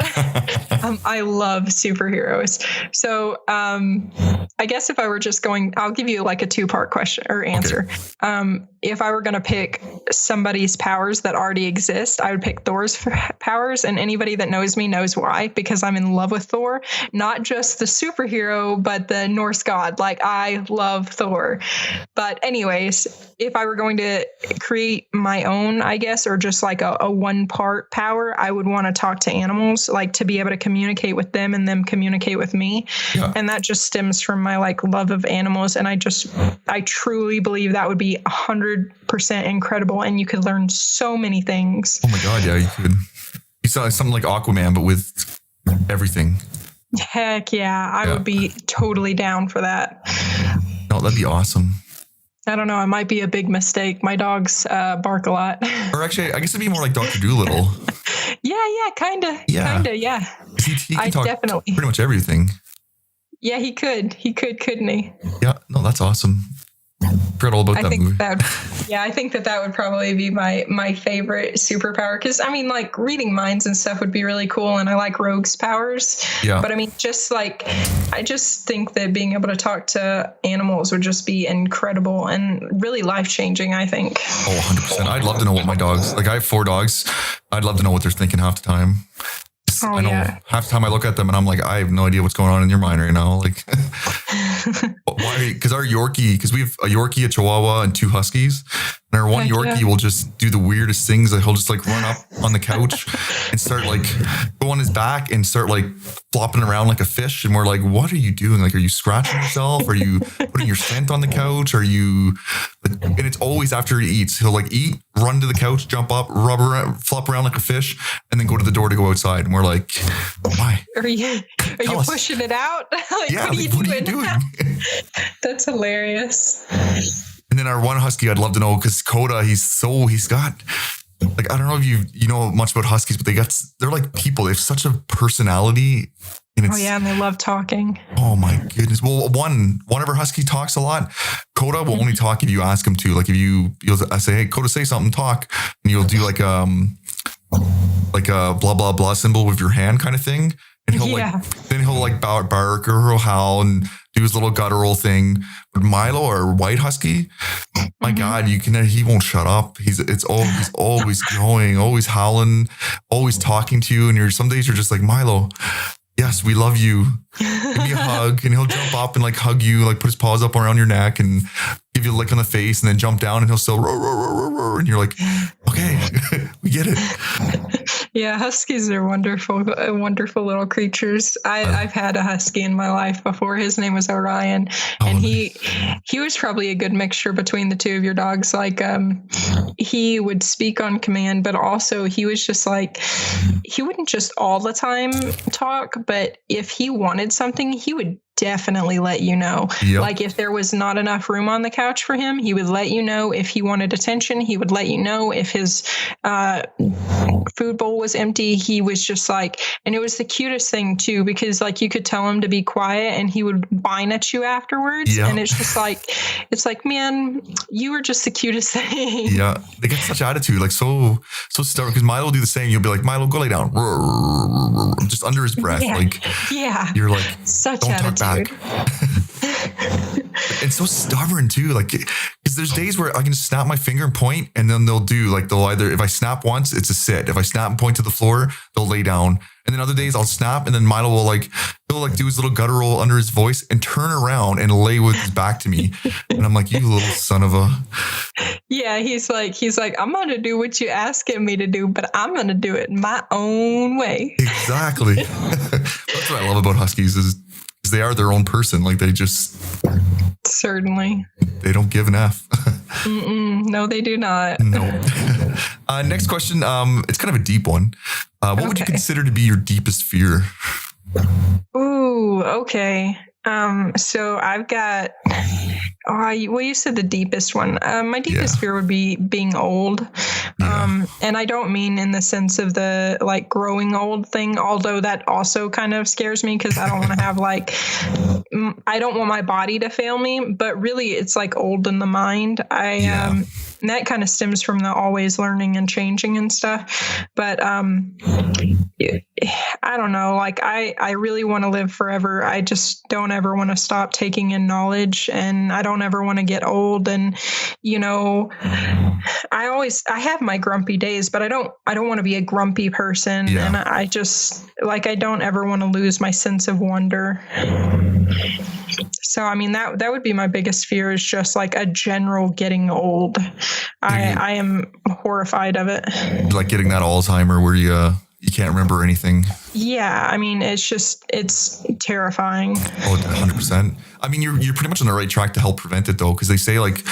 I love superheroes. So I guess if I were just I'll give you like a 2-part question or answer. Okay. If I were going to pick somebody's powers that already exist, I would pick Thor's powers. And anybody that knows me knows why, because I'm in love with Thor, not just the superhero, but the Norse god. Like, I love Thor. But anyways, if I were going to create my own, I guess, or just like a 1-part power, I would want to talk to animals, like to be able to communicate with them and them communicate with me. Yeah. And that just stems from my like love of animals. And I truly believe that would be 100% incredible. And you could learn so many things. Oh my God. Yeah, you could. You saw something like Aquaman, but with everything. Heck yeah. I would be totally down for that. No, that'd be awesome. I don't know. It might be a big mistake. My dogs bark a lot. Or actually, I guess it'd be more like Dr. Dolittle. Yeah, kind of. Yeah. Kind of, yeah. He can talk definitely pretty much everything. Yeah, he could. He could, couldn't he? Yeah, no, that's awesome. Forgot all about that movie. I think that would probably be my favorite superpower. Because, I mean, like, reading minds and stuff would be really cool. And I like Rogue's powers. Yeah. But, I mean, I just think that being able to talk to animals would just be incredible and really life-changing, I think. Oh, 100%. I'd love to know what my dogs... Like, I have 4 dogs. I'd love to know what they're thinking half the time. I know half the time I look at them and I'm like, I have no idea what's going on in your mind right now. Like, why? Because our Yorkie, because we have a Yorkie, a Chihuahua, and 2 Huskies. And our one Yorkie will just do the weirdest things. Like, he'll just like run up on the couch and start like go on his back and start like flopping around like a fish. And we're like, what are you doing? Like, are you scratching yourself? Are you putting your scent on the couch? Are you? And it's always after he eats. He'll like eat, run to the couch, jump up, rub around, flop around like a fish, and then go to the door to go outside. And we're like, why? Are you pushing it out? Like, yeah, what are you doing? That's hilarious. And then our one Husky, I'd love to know, because Coda, he's got, like, I don't know if you know much about Huskies, but they're like people. They have such a personality. And and they love talking. Oh my goodness. Well, one of our Husky talks a lot. Coda will only talk if you ask him to. Like, I say, hey, Coda, say something, talk. And you'll do like a blah, blah, blah symbol with your hand kind of thing. And he'll bark or he'll howl and do his little guttural thing. But Milo, our white Husky, my God, he won't shut up. He's always going, always howling, always talking to you. And some days you're just like, Milo, yes, we love you. Give me a hug. And he'll jump up and like hug you, like put his paws up around your neck and give you a lick on the face, and then jump down and he'll still roar, roar, roar, roar, roar. And you're like, okay, we get it. Yeah, Huskies are wonderful little creatures. I've had a Husky in my life before. His name was Orion, and he was probably a good mixture between the 2 of your dogs. Like, he would speak on command, but also he was just like, he wouldn't just all the time talk, but if he wanted something, he would definitely let you know. Yep. Like, if there was not enough room on the couch for him, he would let you know. If he wanted attention, he would let you know. If his food bowl was empty, he was just like, and it was the cutest thing too, because like you could tell him to be quiet and he would whine at you afterwards. Yeah. And it's just like, man, you were just the cutest thing. Yeah. They get such attitude, like so stubborn. Because Milo will do the same. You'll be like, Milo, go lay down. Just under his breath. Yeah. Like, yeah. You're like, such don't attitude. talk back. It's so stubborn too. Like, because there's days where I can just snap my finger and point, and then they'll either, if I snap once, it's a sit. If I snap and point to the floor, they'll lay down. And then other days I'll snap, and then Milo will he'll do his little guttural under his voice and turn around and lay with his back to me. And I'm like, you little son of a. Yeah, he's like, I'm gonna do what you're asking me to do, but I'm gonna do it my own way. Exactly. That's what I love about Huskies is they are their own person. Like they just certainly they don't give an F. No, they do not. No. Next question. It's kind of a deep one. What would you consider to be your deepest fear? Ooh, okay. So I've got, you said the deepest one. My deepest fear would be being old. And I don't mean in the sense of the like growing old thing, although that also kind of scares me because I don't want to have I don't want my body to fail me, but really it's like old in the mind. And that kind of stems from the always learning and changing and stuff. But I don't know, like I really want to live forever. I just don't ever want to stop taking in knowledge, and I don't ever want to get old. And, I have my grumpy days, but I don't want to be a grumpy person. Yeah. And I just I don't ever want to lose my sense of wonder. So, I mean, that would be my biggest fear is just like a general getting old. I am horrified of it. Like getting that Alzheimer where you can't remember anything. Yeah. I mean, it's terrifying. Oh, 100%. I mean, you're pretty much on the right track to help prevent it though. Cause they say like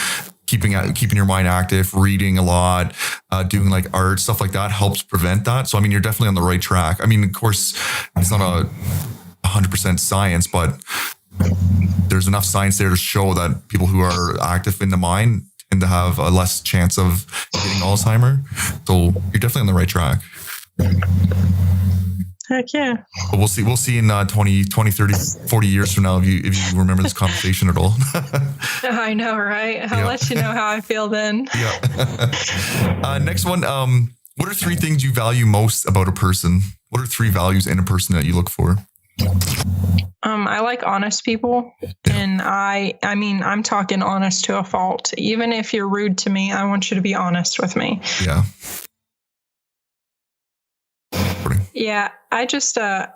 keeping your mind active, reading a lot, doing like art, stuff like that helps prevent that. So, I mean, you're definitely on the right track. I mean, of course it's not 100% science, but there's enough science there to show that people who are active in the mind tend to have a less chance of getting Alzheimer. So you're definitely on the right track. Heck yeah. But we'll see in 20, 30, 40 years from now if you remember this conversation at all. I know, right? I'll let you know how I feel then. Yeah. Next one. What are 3 things you value most about a person? What are 3 values in a person that you look for? I like honest people, and I mean, I'm talking honest to a fault. Even if you're rude to me, I want you to be honest with me. Yeah. Yeah, I just, I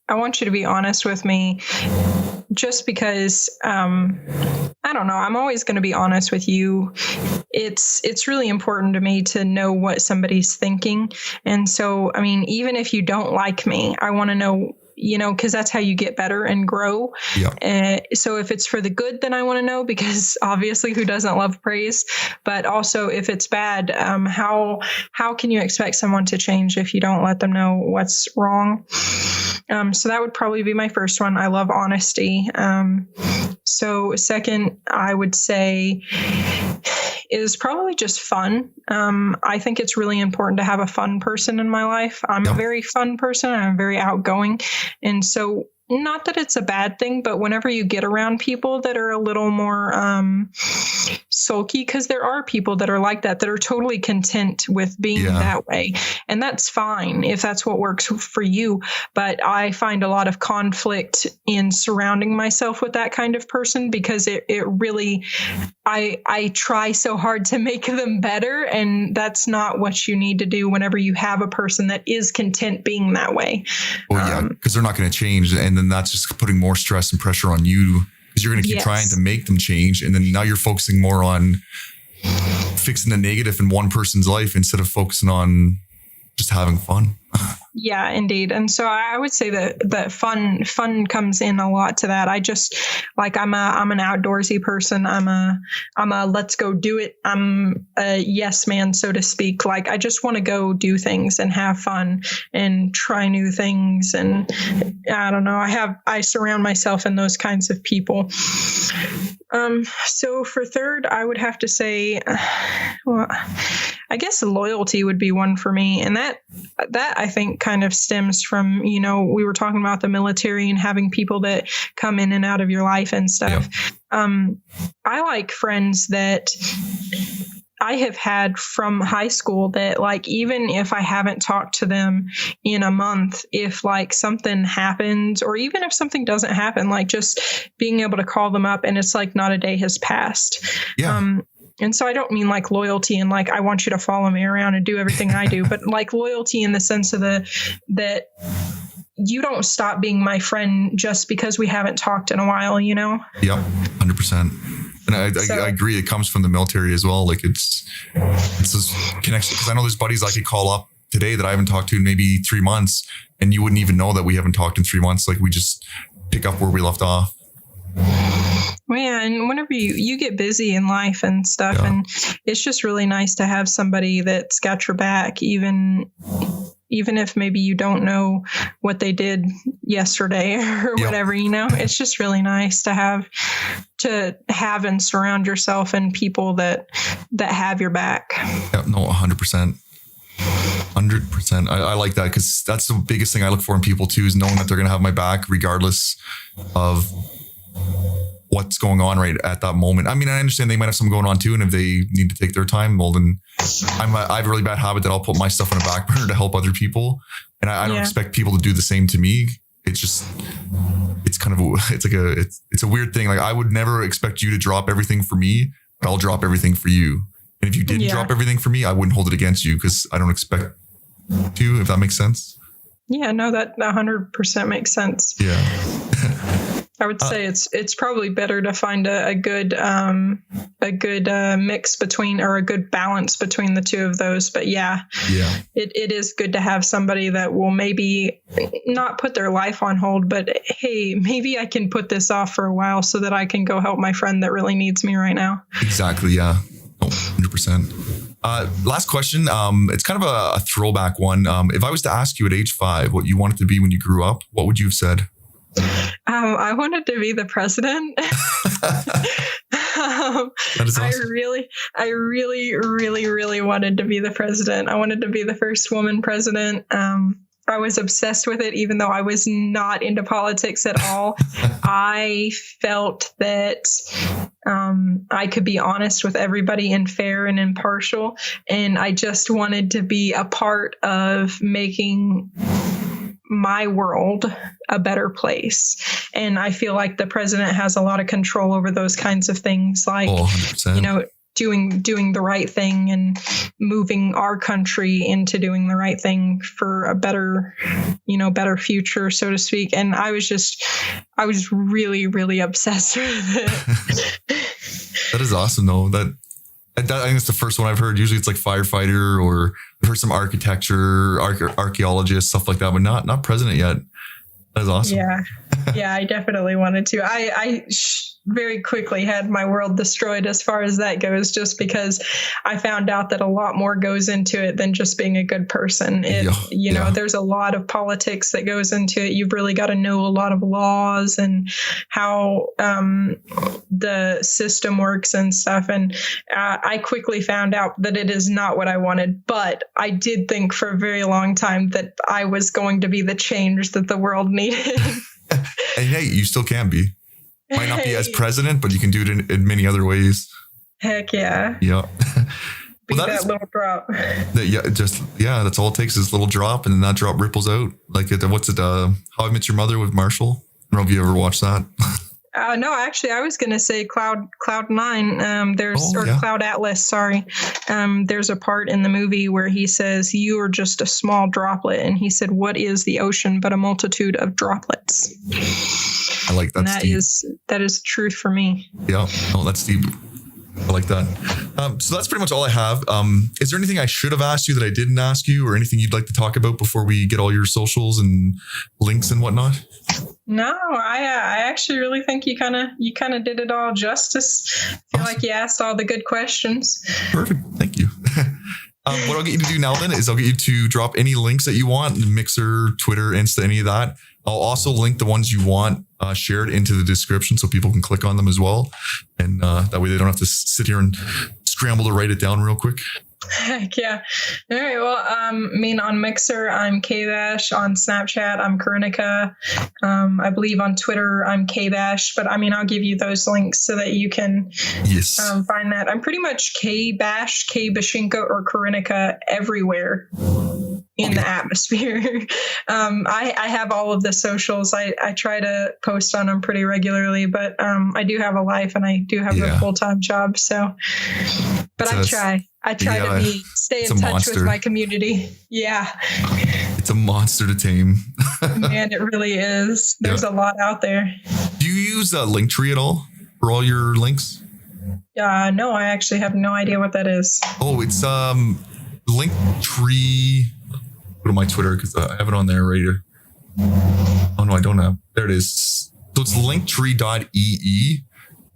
want you to be honest with me just because, I don't know, I'm always going to be honest with you. It's really important to me to know what somebody's thinking. And so, I mean, even if you don't like me, I want to know, because that's how you get better and grow. Yeah. So if it's for the good, then I want to know, because obviously who doesn't love praise? But also if it's bad, how can you expect someone to change if you don't let them know what's wrong? So that would probably be my first one. I love honesty. So second, I would say is probably just fun. I think it's really important to have a fun person in my life. I'm a very fun person. I'm very outgoing. And so not that it's a bad thing, but whenever you get around people that are a little more sulky, because there are people that are like that are totally content with being that way. And that's fine if that's what works for you. But I find a lot of conflict in surrounding myself with that kind of person, because it really, I try so hard to make them better. And that's not what you need to do whenever you have a person that is content being that way. Well, yeah, because they're not going to change. And then that's just putting more stress and pressure on you, because you're going to keep trying to make them change. And then now you're focusing more on fixing the negative in one person's life instead of focusing on just having fun. Yeah, indeed. And so I would say that fun comes in a lot to that. I just like I'm an outdoorsy person. I'm a let's go do it. I'm a yes man, so to speak. Like I just want to go do things and have fun and try new things. And I don't know. I surround myself in those kinds of people. So for third, I would have to say, well, I guess loyalty would be one for me. And that I think kind of stems from, we were talking about the military and having people that come in and out of your life and stuff. Yeah. I like friends that I have had from high school that like, even if I haven't talked to them in a month, if like something happens or even if something doesn't happen, like just being able to call them up and it's like not a day has passed. Yeah. And so I don't mean like loyalty and like, I want you to follow me around and do everything I do, but like loyalty in the sense of that you don't stop being my friend just because we haven't talked in a while, Yep. 100%. And I agree. It comes from the military as well. Like it's this connection. Cause I know there's buddies I could call up today that I haven't talked to in maybe 3 months and you wouldn't even know that we haven't talked in 3 months. Like we just pick up where we left off. Well, yeah, and whenever you get busy in life and stuff, and it's just really nice to have somebody that's got your back, even if maybe you don't know what they did yesterday or whatever, it's just really nice to have and surround yourself in people that have your back. Yeah, no, 100%. 100%. I like that because that's the biggest thing I look for in people too, is knowing that they're going to have my back regardless of what's going on right at that moment. I mean, I understand they might have something going on too. And if they need to take their time, well, then I have a really bad habit that I'll put my stuff on a back burner to help other people. And I don't expect people to do the same to me. It's just, it's a weird thing. Like I would never expect you to drop everything for me, but I'll drop everything for you. And if you didn't drop everything for me, I wouldn't hold it against you because I don't expect to, if that makes sense. Yeah, no, that 100% makes sense. Yeah. I would say it's probably better to find a good mix between, or a good balance between the two of those. But it is good to have somebody that will maybe not put their life on hold, but hey, maybe I can put this off for a while so that I can go help my friend that really needs me right now. Exactly. Yeah. 100%. Last question. It's kind of a throwback one. If I was to ask you at age 5 what you wanted to be when you grew up, what would you have said? I wanted to be the president. That is awesome. I really wanted to be the president. I wanted to be the first woman president. I was obsessed with it, even though I was not into politics at all. I felt that I could be honest with everybody and fair and impartial. And I just wanted to be a part of making my world a better place. And I feel like the president has a lot of control over those kinds of things, like, 100%. Doing the right thing and moving our country into doing the right thing for a better future, so to speak. And I was really, really obsessed with it. That is awesome though. I think it's the first one I've heard. Usually it's like firefighter, or I've heard some architecture, archaeologist, stuff like that, but not president yet. That is awesome. Yeah, I definitely wanted to. I very quickly had my world destroyed as far as that goes, just because I found out that a lot more goes into it than just being a good person. There's a lot of politics that goes into it. You've really got to know a lot of laws and how the system works and stuff. And I quickly found out that it is not what I wanted, but I did think for a very long time that I was going to be the change that the world needed. And hey, you still can be. Might not be as president, but you can do it in many other ways. Heck yeah. Yeah. Be that little drop. That's all it takes is a little drop, and then that drop ripples out. Like, How I Met Your Mother with Marshall? I don't know if you ever watched that. No, actually, I was going to say Cloud Nine. Cloud Atlas. Sorry. There's a part in the movie where he says, "You are just a small droplet," and he said, "What is the ocean but a multitude of droplets?" I like that. That is truth for me. Yeah. Oh, that's deep. I like that. So that's pretty much all I have. Is there anything I should have asked you that I didn't ask you, or anything you'd like to talk about before we get all your socials and links and whatnot? No, I actually really think you kind of did it all justice. I feel like you asked all the good questions. Perfect. Thank you. What I'll get you to do now then is I'll get you to drop any links that you want, Mixer, Twitter, Insta, any of that. I'll also link the ones you want shared into the description so people can click on them as well. And that way they don't have to sit here and scramble to write it down real quick. Heck yeah. All right. Well, on Mixer, I'm KBash. On Snapchat, I'm Karinika. I believe on Twitter, I'm KBash. But I'll give you those links so that you can find that. I'm pretty much KBash, KBashinka, or Karinika everywhere in the atmosphere. I have all of the socials. I try to post on them pretty regularly, but I do have a life and I do have a full-time job. So, but I try to stay in touch with my community. Yeah. It's a monster to tame. Man, it really is. There's a lot out there. Do you use Linktree at all for all your links? No, I actually have no idea what that is. Oh, it's Linktree. Go to my Twitter because I have it on there right here. Oh no, I don't have. There it is. So it's linktree.ee.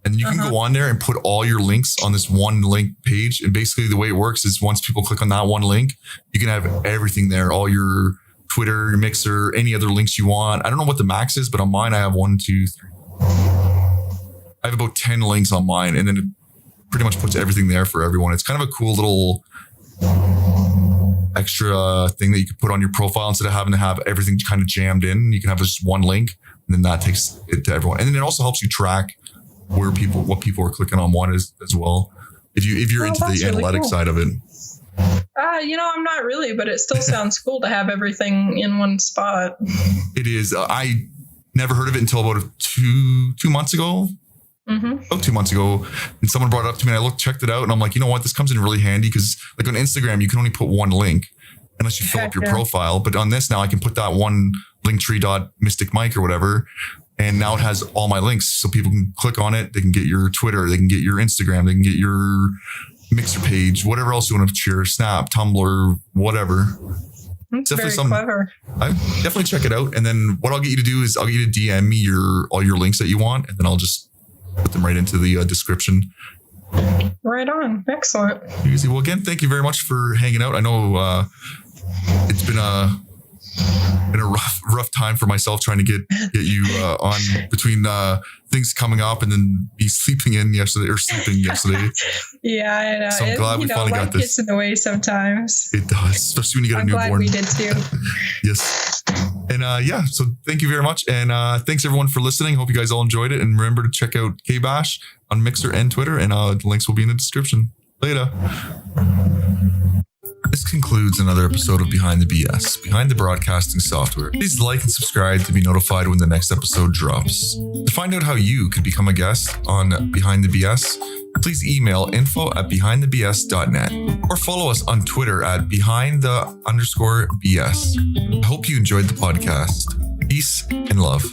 And you can go on there and put all your links on this one link page. And basically the way it works is once people click on that one link, you can have everything there. All your Twitter, your Mixer, any other links you want. I don't know what the max is, but on mine, I have 1, 2, 3. I have about 10 links on mine. And then it pretty much puts everything there for everyone. It's kind of a cool little extra thing that you could put on your profile instead of having to have everything kind of jammed in. You can have just one link and then that takes it to everyone. And then it also helps you track what people are clicking on one as well. If you're into the analytic side of it. I'm not really, but it still sounds cool to have everything in one spot. It is. I never heard of it until about 2 months ago. About 2 months ago, and someone brought it up to me and I checked it out and I'm like, you know what, this comes in really handy because like on Instagram, you can only put one link unless you fill up your profile. But on this now I can put that one linktree.mysticmike or whatever. And now it has all my links so people can click on it. They can get your Twitter, they can get your Instagram, they can get your Mixer page, whatever else you want to share, Snap, Tumblr, whatever. It's definitely very clever. I definitely check it out. And then what I'll get you to do is I'll get you to DM me all your links that you want. And then I'll just put them right into the description. Right on. Excellent. Easy. Well, again, thank you very much for hanging out. I know it's been a rough time for myself trying to get you on between things coming up and then me sleeping yesterday. Yeah, I know. So I'm glad we finally got this. Life gets in the way sometimes. It does, especially when you got a newborn. I'm glad we did too. Yes. And so thank you very much. And thanks everyone for listening. Hope you guys all enjoyed it. And remember to check out KBash on Mixer and Twitter. And the links will be in the description. Later. This concludes another episode of Behind the BS, Behind the Broadcasting Software. Please like and subscribe to be notified when the next episode drops. To find out how you could become a guest on Behind the BS, please email info@behindthebs.net or follow us on Twitter at @behind_BS. I hope you enjoyed the podcast. Peace and love.